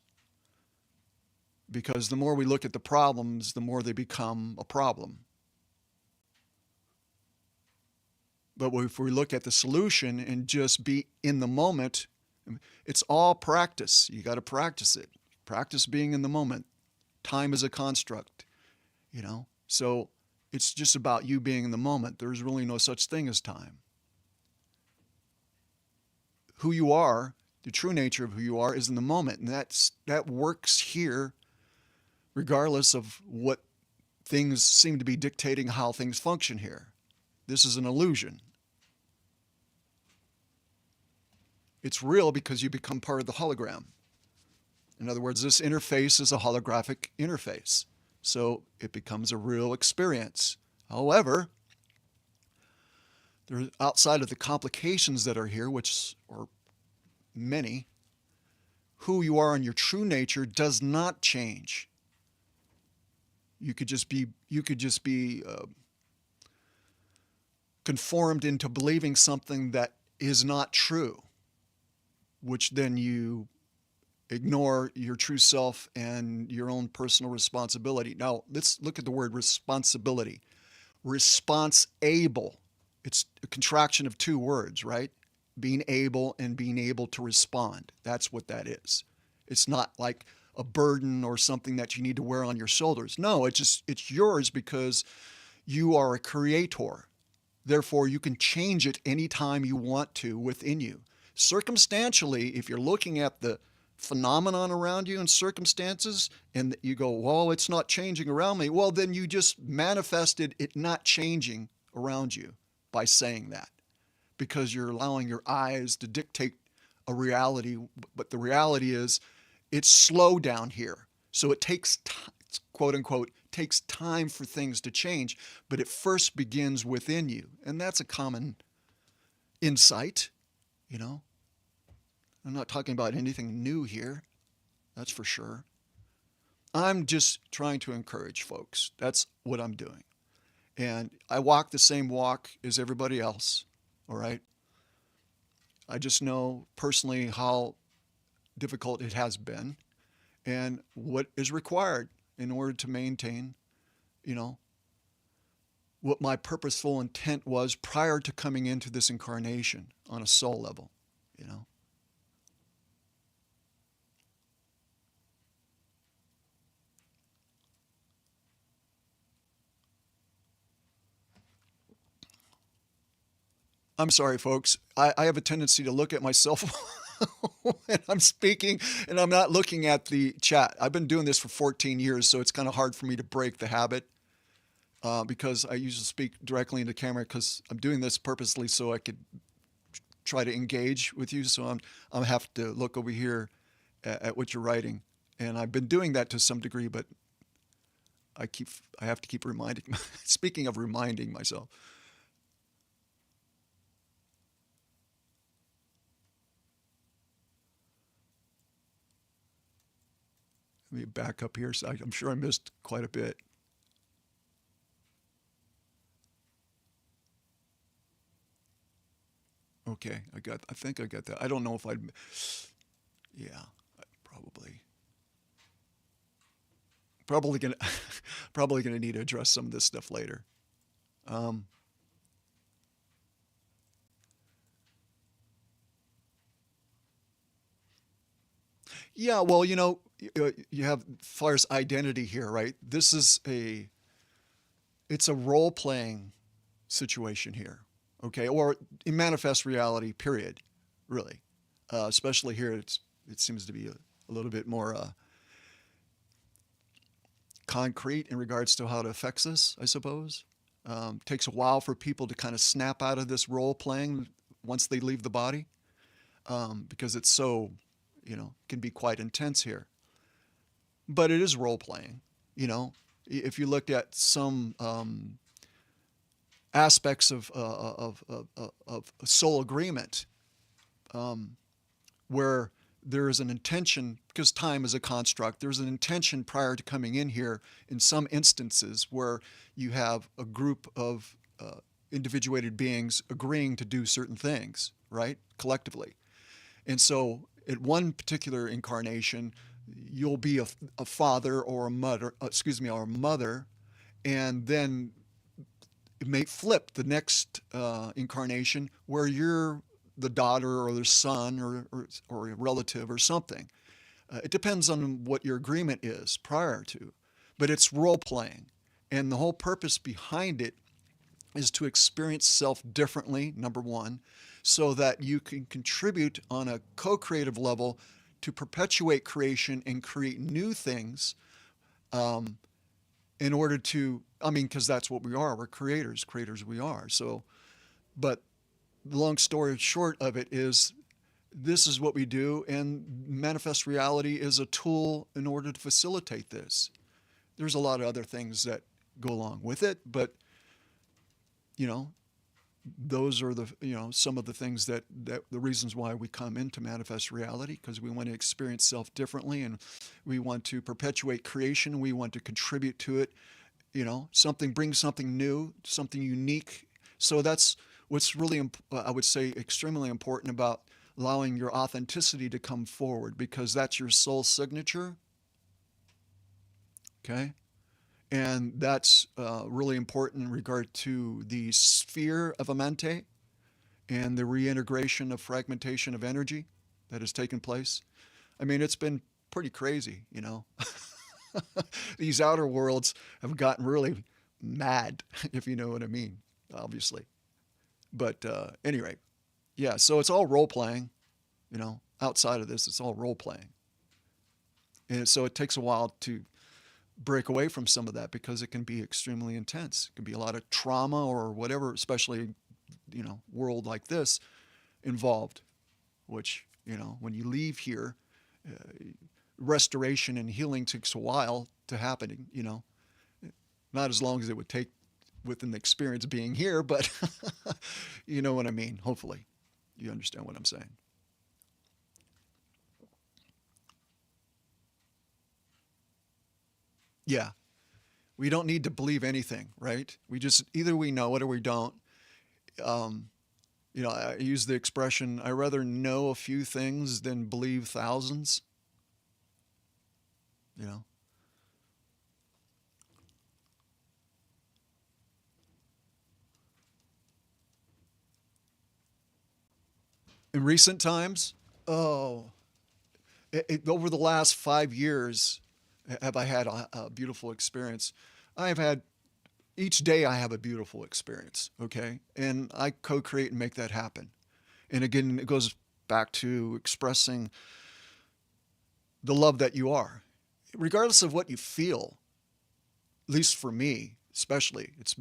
Because the more we look at the problems, the more they become a problem. But if we look at the solution and just be in the moment, it's all practice. You got to practice it. Practice being in the moment. Time is a construct, you know. So it's just about you being in the moment. There's really no such thing as time. Who you are, the true nature of who you are, is in the moment, and that works here regardless of what things seem to be dictating how things function here. This is an illusion. It's real because you become part of the hologram. In other words, this interface is a holographic interface. So it becomes a real experience. However, outside of the complications that are here, which are many, who you are in your true nature does not change. You could just be conformed into believing something that is not true, which then you ignore your true self and your own personal responsibility. Now, let's look at the word responsibility. Response-able. It's a contraction of two words, right? Being able and being able to respond. That's what that is. It's not like a burden or something that you need to wear on your shoulders. No, it's yours because you are a creator. Therefore, you can change it anytime you want to within you. Circumstantially, if you're looking at the phenomenon around you and circumstances and you go, well, it's not changing around me, well, then you just manifested it not changing around you by saying that, because you're allowing your eyes to dictate a reality. But the reality is it's slow down here. So it takes time, quote unquote, takes time for things to change, but it first begins within you. And that's a common insight, you know. I'm not talking about anything new here, that's for sure. I'm just trying to encourage folks. That's what I'm doing. And I walk the same walk as everybody else, all right? I just know personally how difficult it has been and what is required in order to maintain, you know, what my purposeful intent was prior to coming into this incarnation on a soul level, you know. I'm sorry, folks. I have a tendency to look at myself when I'm speaking, and I'm not looking at the chat. I've been doing this for 14 years, so it's kind of hard for me to break the habit because I usually speak directly into camera because I'm doing this purposely so I could try to engage with you. So I'm have to look over here at what you're writing, and I've been doing that to some degree, but I have to keep reminding. Speaking of reminding myself, let me back up here. So I'm sure I missed quite a bit. Okay, I think I got that. I don't know if I'd. Yeah, probably. Probably gonna, probably gonna need to address some of this stuff later. Um, yeah, well, you have as far as identity here, right? It's a role playing situation here, okay, or in manifest reality, period, really. Especially here, it seems to be a little bit more concrete in regards to how it affects us, I suppose. Takes a while for people to kind of snap out of this role playing once they leave the body, because it's so, can be quite intense here. But it is role playing, you know. If you looked at some aspects of soul agreement, where there is an intention, because time is a construct, there's an intention prior to coming in here in some instances where you have a group of individuated beings agreeing to do certain things, right? Collectively. And so at one particular incarnation, you'll be a father or a mother, or a mother, and then it may flip the next incarnation where you're the daughter or the son or a relative or something. It depends on what your agreement is prior to, but it's role playing. And the whole purpose behind it is to experience self differently, number one, so that you can contribute on a co creative level to perpetuate creation and create new things, um, in order to, I mean, because that's what we are. We're creators we are. So, but the long story short of it is this is what we do, and manifest reality is a tool in order to facilitate this. There's a lot of other things that go along with it, but you know, those are the some of the things that the reasons why we come into manifest reality, because we want to experience self differently, and we want to perpetuate creation, we want to contribute to it, something, bring something new, something unique. So that's what's really I would say extremely important about allowing your authenticity to come forward, because that's your soul signature. Okay. And that's really important in regard to the sphere of Amente and the reintegration of fragmentation of energy that has taken place. I mean, it's been pretty crazy. These outer worlds have gotten really mad, if you know what I mean, obviously. But anyway, yeah, so it's all role playing. Outside of this, it's all role playing. And so it takes a while to break away from some of that, because it can be extremely intense. It can be a lot of trauma or whatever, especially, world like this involved, which, when you leave here, restoration and healing takes a while to happen. Not as long as it would take within the experience being here, but you know what I mean. Hopefully you understand what I'm saying. Yeah. We don't need to believe anything, right? We just, either we know it or we don't. Um, I use the expression, I rather know a few things than believe thousands. You know, in recent times, oh, over the last 5 years, have I had a beautiful experience. I've had each day I have a beautiful experience, okay? And I co create and make that happen. And again, it goes back to expressing the love that you are. Regardless of what you feel, at least for me, especially, it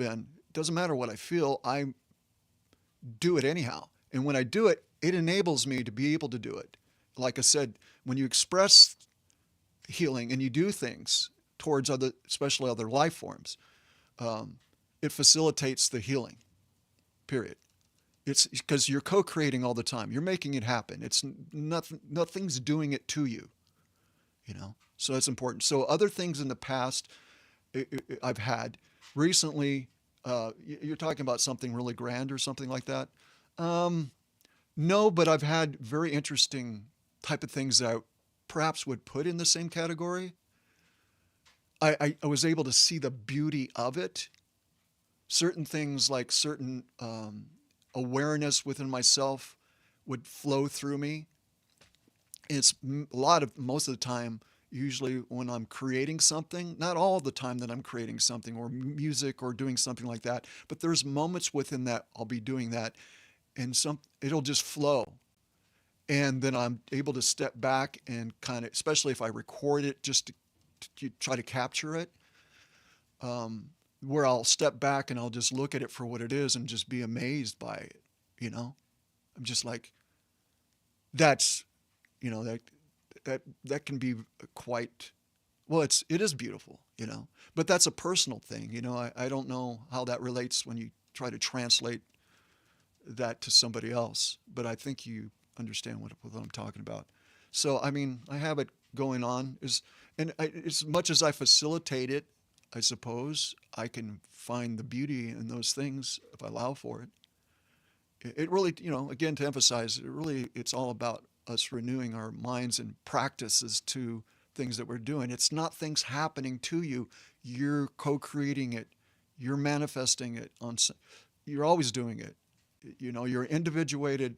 doesn't matter what I feel, I do it anyhow. And when I do it, it enables me to be able to do it. Like I said, when you express healing and you do things, towards other, especially other life forms. It facilitates the healing, period. It's because you're co-creating all the time. You're making it happen. It's nothing, nothing's doing it to you, you know? So that's important. So other things in the past I've had recently, you're talking about something really grand or something like that. No, but I've had very interesting type of things that I perhaps would put in the same category. I was able to see the beauty of it. Certain things like certain awareness within myself would flow through me. It's most of the time, usually when I'm creating something, not all the time that I'm creating something or music or doing something like that, but there's moments within that I'll be doing that and it'll just flow. And then I'm able to step back and kind of, especially if I record it, just to try to capture it, where I'll step back and I'll just look at it for what it is and just be amazed by it. You know, I'm just like, that's, you know, that can be quite, well, it is beautiful, you know, but that's a personal thing. You know, I don't know how that relates when you try to translate that to somebody else, but I think you understand what I'm talking about. So, I mean, I have it going on as much as I facilitate it, I suppose I can find the beauty in those things if I allow for it. It really, you know, again, to emphasize, it's all about us renewing our minds and practices to things that we're doing. It's not things happening to you. You're co-creating it. You're manifesting it you're always doing it. You know, you're individuated,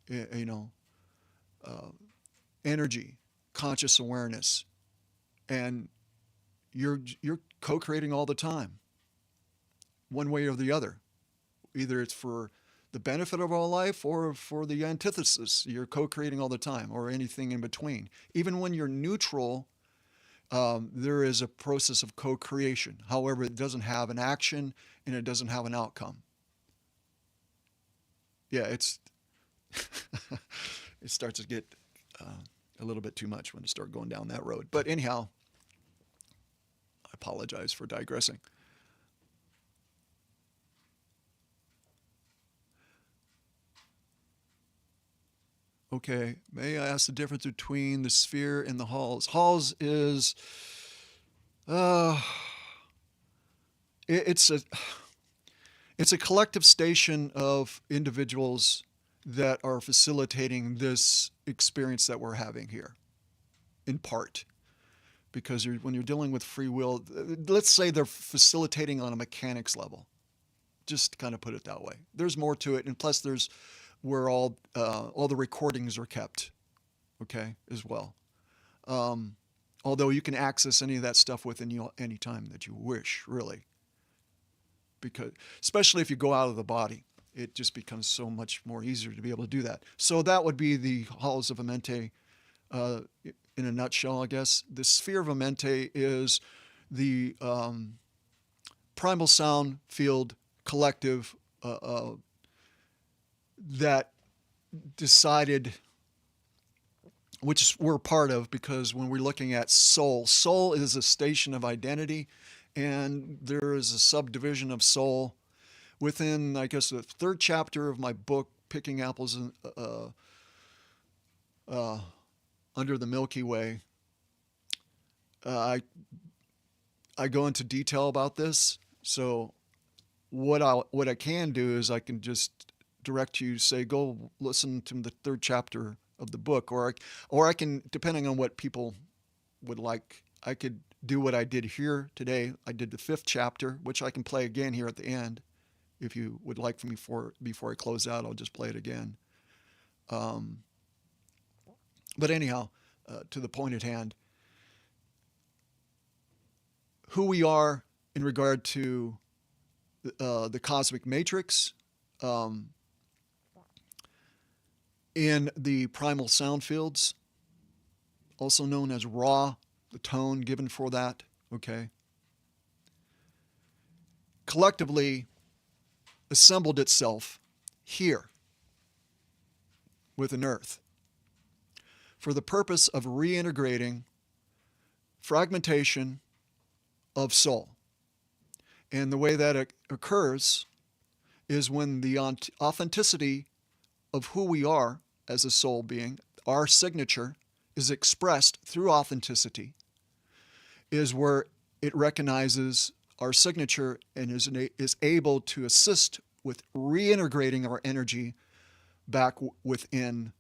you know, energy, conscious awareness, and you're co-creating all the time, one way or the other. Either it's for the benefit of our life or for the antithesis. You're co-creating all the time, or anything in between. Even when you're neutral, there is a process of co-creation. However, it doesn't have an action and it doesn't have an outcome. Yeah, it's it starts to get a little bit too much when you start going down that road. But anyhow, I apologize for digressing. Okay, may I ask the difference between the sphere and the halls? Halls is, uh, it's a collective station of individuals that are facilitating this experience that we're having here, in part. Because when you're dealing with free will, let's say they're facilitating on a mechanics level. Just kind of put it that way. There's more to it, and plus there's where all the recordings are kept, okay, as well. Although you can access any of that stuff within you any time that you wish, really. Because especially if you go out of the body, it just becomes so much more easier to be able to do that. So that would be the halls of Amente in a nutshell, I guess. The sphere of Amente is the primal sound field collective that decided, which we're part of, because when we're looking at soul is a station of identity, and there is a subdivision of soul within, I guess, the third chapter of my book, Picking Apples Under the Milky Way. I go into detail about this. So what I can do is I can just direct you, say, go listen to the third chapter of the book, or I can, depending on what people would like, I could do what I did here today. I did the fifth chapter, which I can play again here at the end. If you would like for me before I close out, I'll just play it again. But anyhow, to the point at hand, who we are in regard to the cosmic matrix, in the primal sound fields, also known as raw, the tone given for that, okay, collectively assembled itself here within Earth for the purpose of reintegrating fragmentation of soul. And the way that occurs is when the authenticity of who we are as a soul being, our signature, is expressed through authenticity, is where it recognizes our signature and is able to assist with reintegrating our energy back within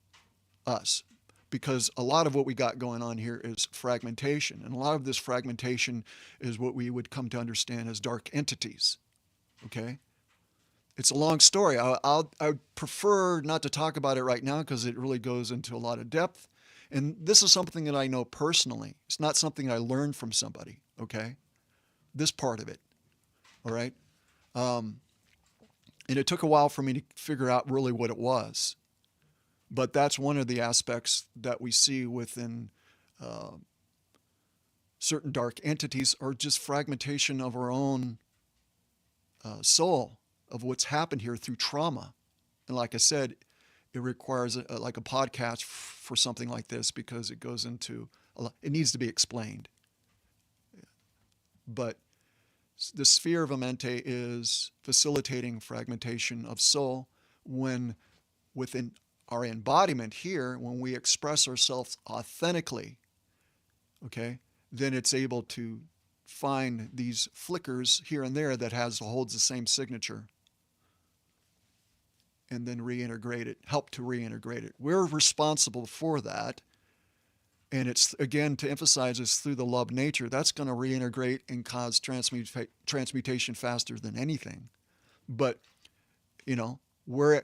us. Because a lot of what we got going on here is fragmentation. And a lot of this fragmentation is what we would come to understand as dark entities. Okay? It's a long story. I prefer not to talk about it right now because it really goes into a lot of depth. And this is something that I know personally. It's not something I learned from somebody. Okay? This part of it. All right? And it took a while for me to figure out really what it was. But that's one of the aspects that we see within certain dark entities, or just fragmentation of our own soul, of what's happened here through trauma. And like I said, it requires like a podcast for something like this, because it goes into it needs to be explained. But the sphere of Amente is facilitating fragmentation of soul when within our embodiment here, when we express ourselves authentically, okay, then it's able to find these flickers here and there that holds the same signature, and then reintegrate it, help to reintegrate it. We're responsible for that. And it's, again, to emphasize this through the love nature, that's going to reintegrate and cause transmutation faster than anything. But, we're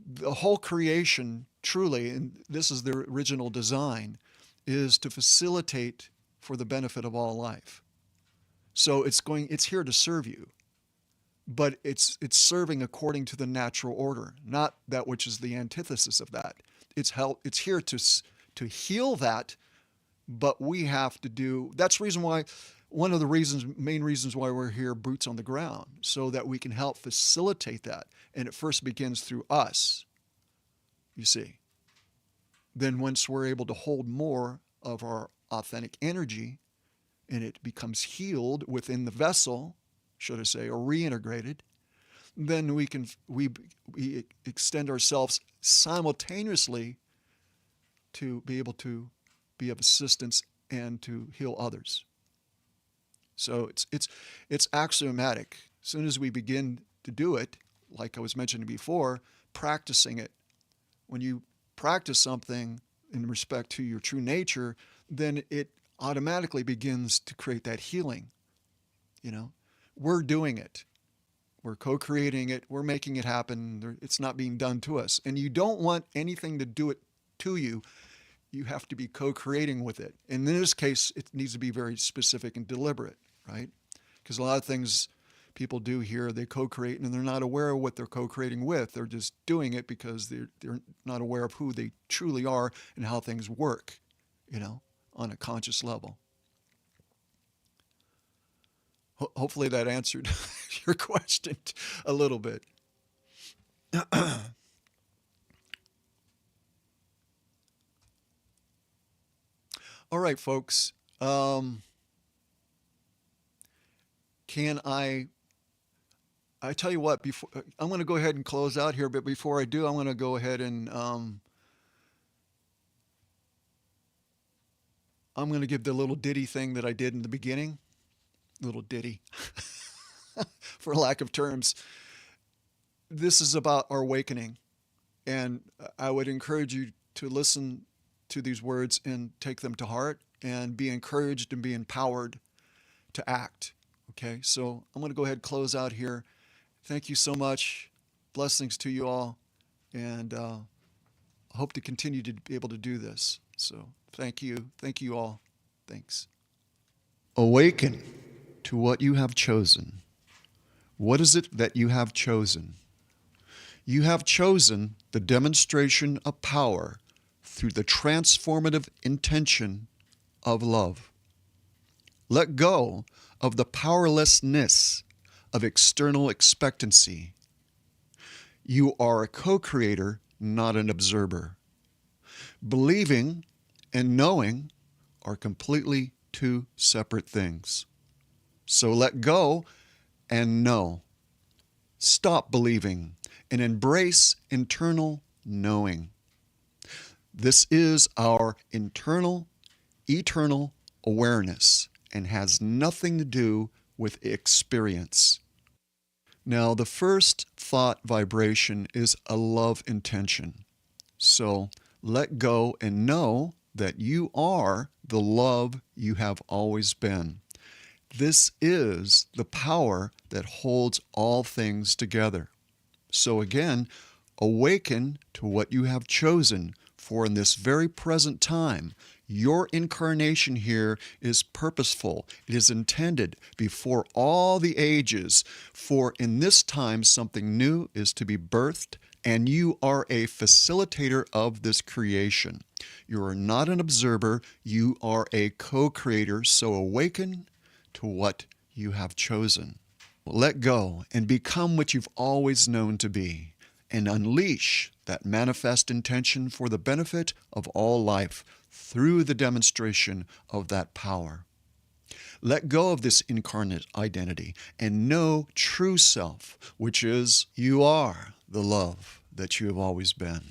the whole creation, truly, and this is the original design, is to facilitate for the benefit of all life. So it's here to serve you, but it's serving according to the natural order, not that which is the antithesis of that. It's here to heal that, but we have to do. That's one of the main reasons why we're here, boots on the ground, so that we can help facilitate that. And it first begins through us, you see. Then once we're able to hold more of our authentic energy, and it becomes healed within the vessel, should I say, or reintegrated, then we extend ourselves simultaneously to be able to be of assistance and to heal others. So it's axiomatic. As soon as we begin to do it, like I was mentioning before, practicing it. When you practice something in respect to your true nature, then it automatically begins to create that healing. We're doing it. We're co-creating it. We're making it happen. It's not being done to us. And you don't want anything to do it to you. You have to be co-creating with it. And in this case, it needs to be very specific and deliberate, right? Because a lot of things people do here, they co-create and they're not aware of what they're co-creating with. They're just doing it because they're not aware of who they truly are and how things work, on a conscious level. Hopefully that answered your question a little bit. All right, folks. Can I tell you what, before I'm going to go ahead and close out here, but before I do, I'm going to go ahead and I'm going to give the little ditty thing that I did in the beginning. Little ditty, for lack of terms. This is about our awakening. And I would encourage you to listen to these words and take them to heart and be encouraged and be empowered to act. Okay, so I'm going to go ahead and close out here. Thank you so much. Blessings to you all. And hope to continue to be able to do this. So thank you. Thank you all. Thanks. Awaken to what you have chosen. What is it that you have chosen? You have chosen the demonstration of power through the transformative intention of love. Let go of the powerlessness of external expectancy. You are a co-creator, not an observer. Believing and knowing are completely two separate things. So let go and know. Stop believing and embrace internal knowing. This is our internal, eternal awareness and has nothing to do with experience. Now, the first thought vibration is a love intention. So let go and know that you are the love you have always been. This is the power that holds all things together. So again, awaken to what you have chosen, for in this very present time, your incarnation here is purposeful. It is intended before all the ages, for in this time something new is to be birthed, and you are a facilitator of this creation. You are not an observer, you are a co-creator, so awaken to what you have chosen. Let go and become what you've always known to be, and unleash that manifest intention for the benefit of all life through the demonstration of that power. Let go of this incarnate identity and know true self, which is you are the love that you have always been.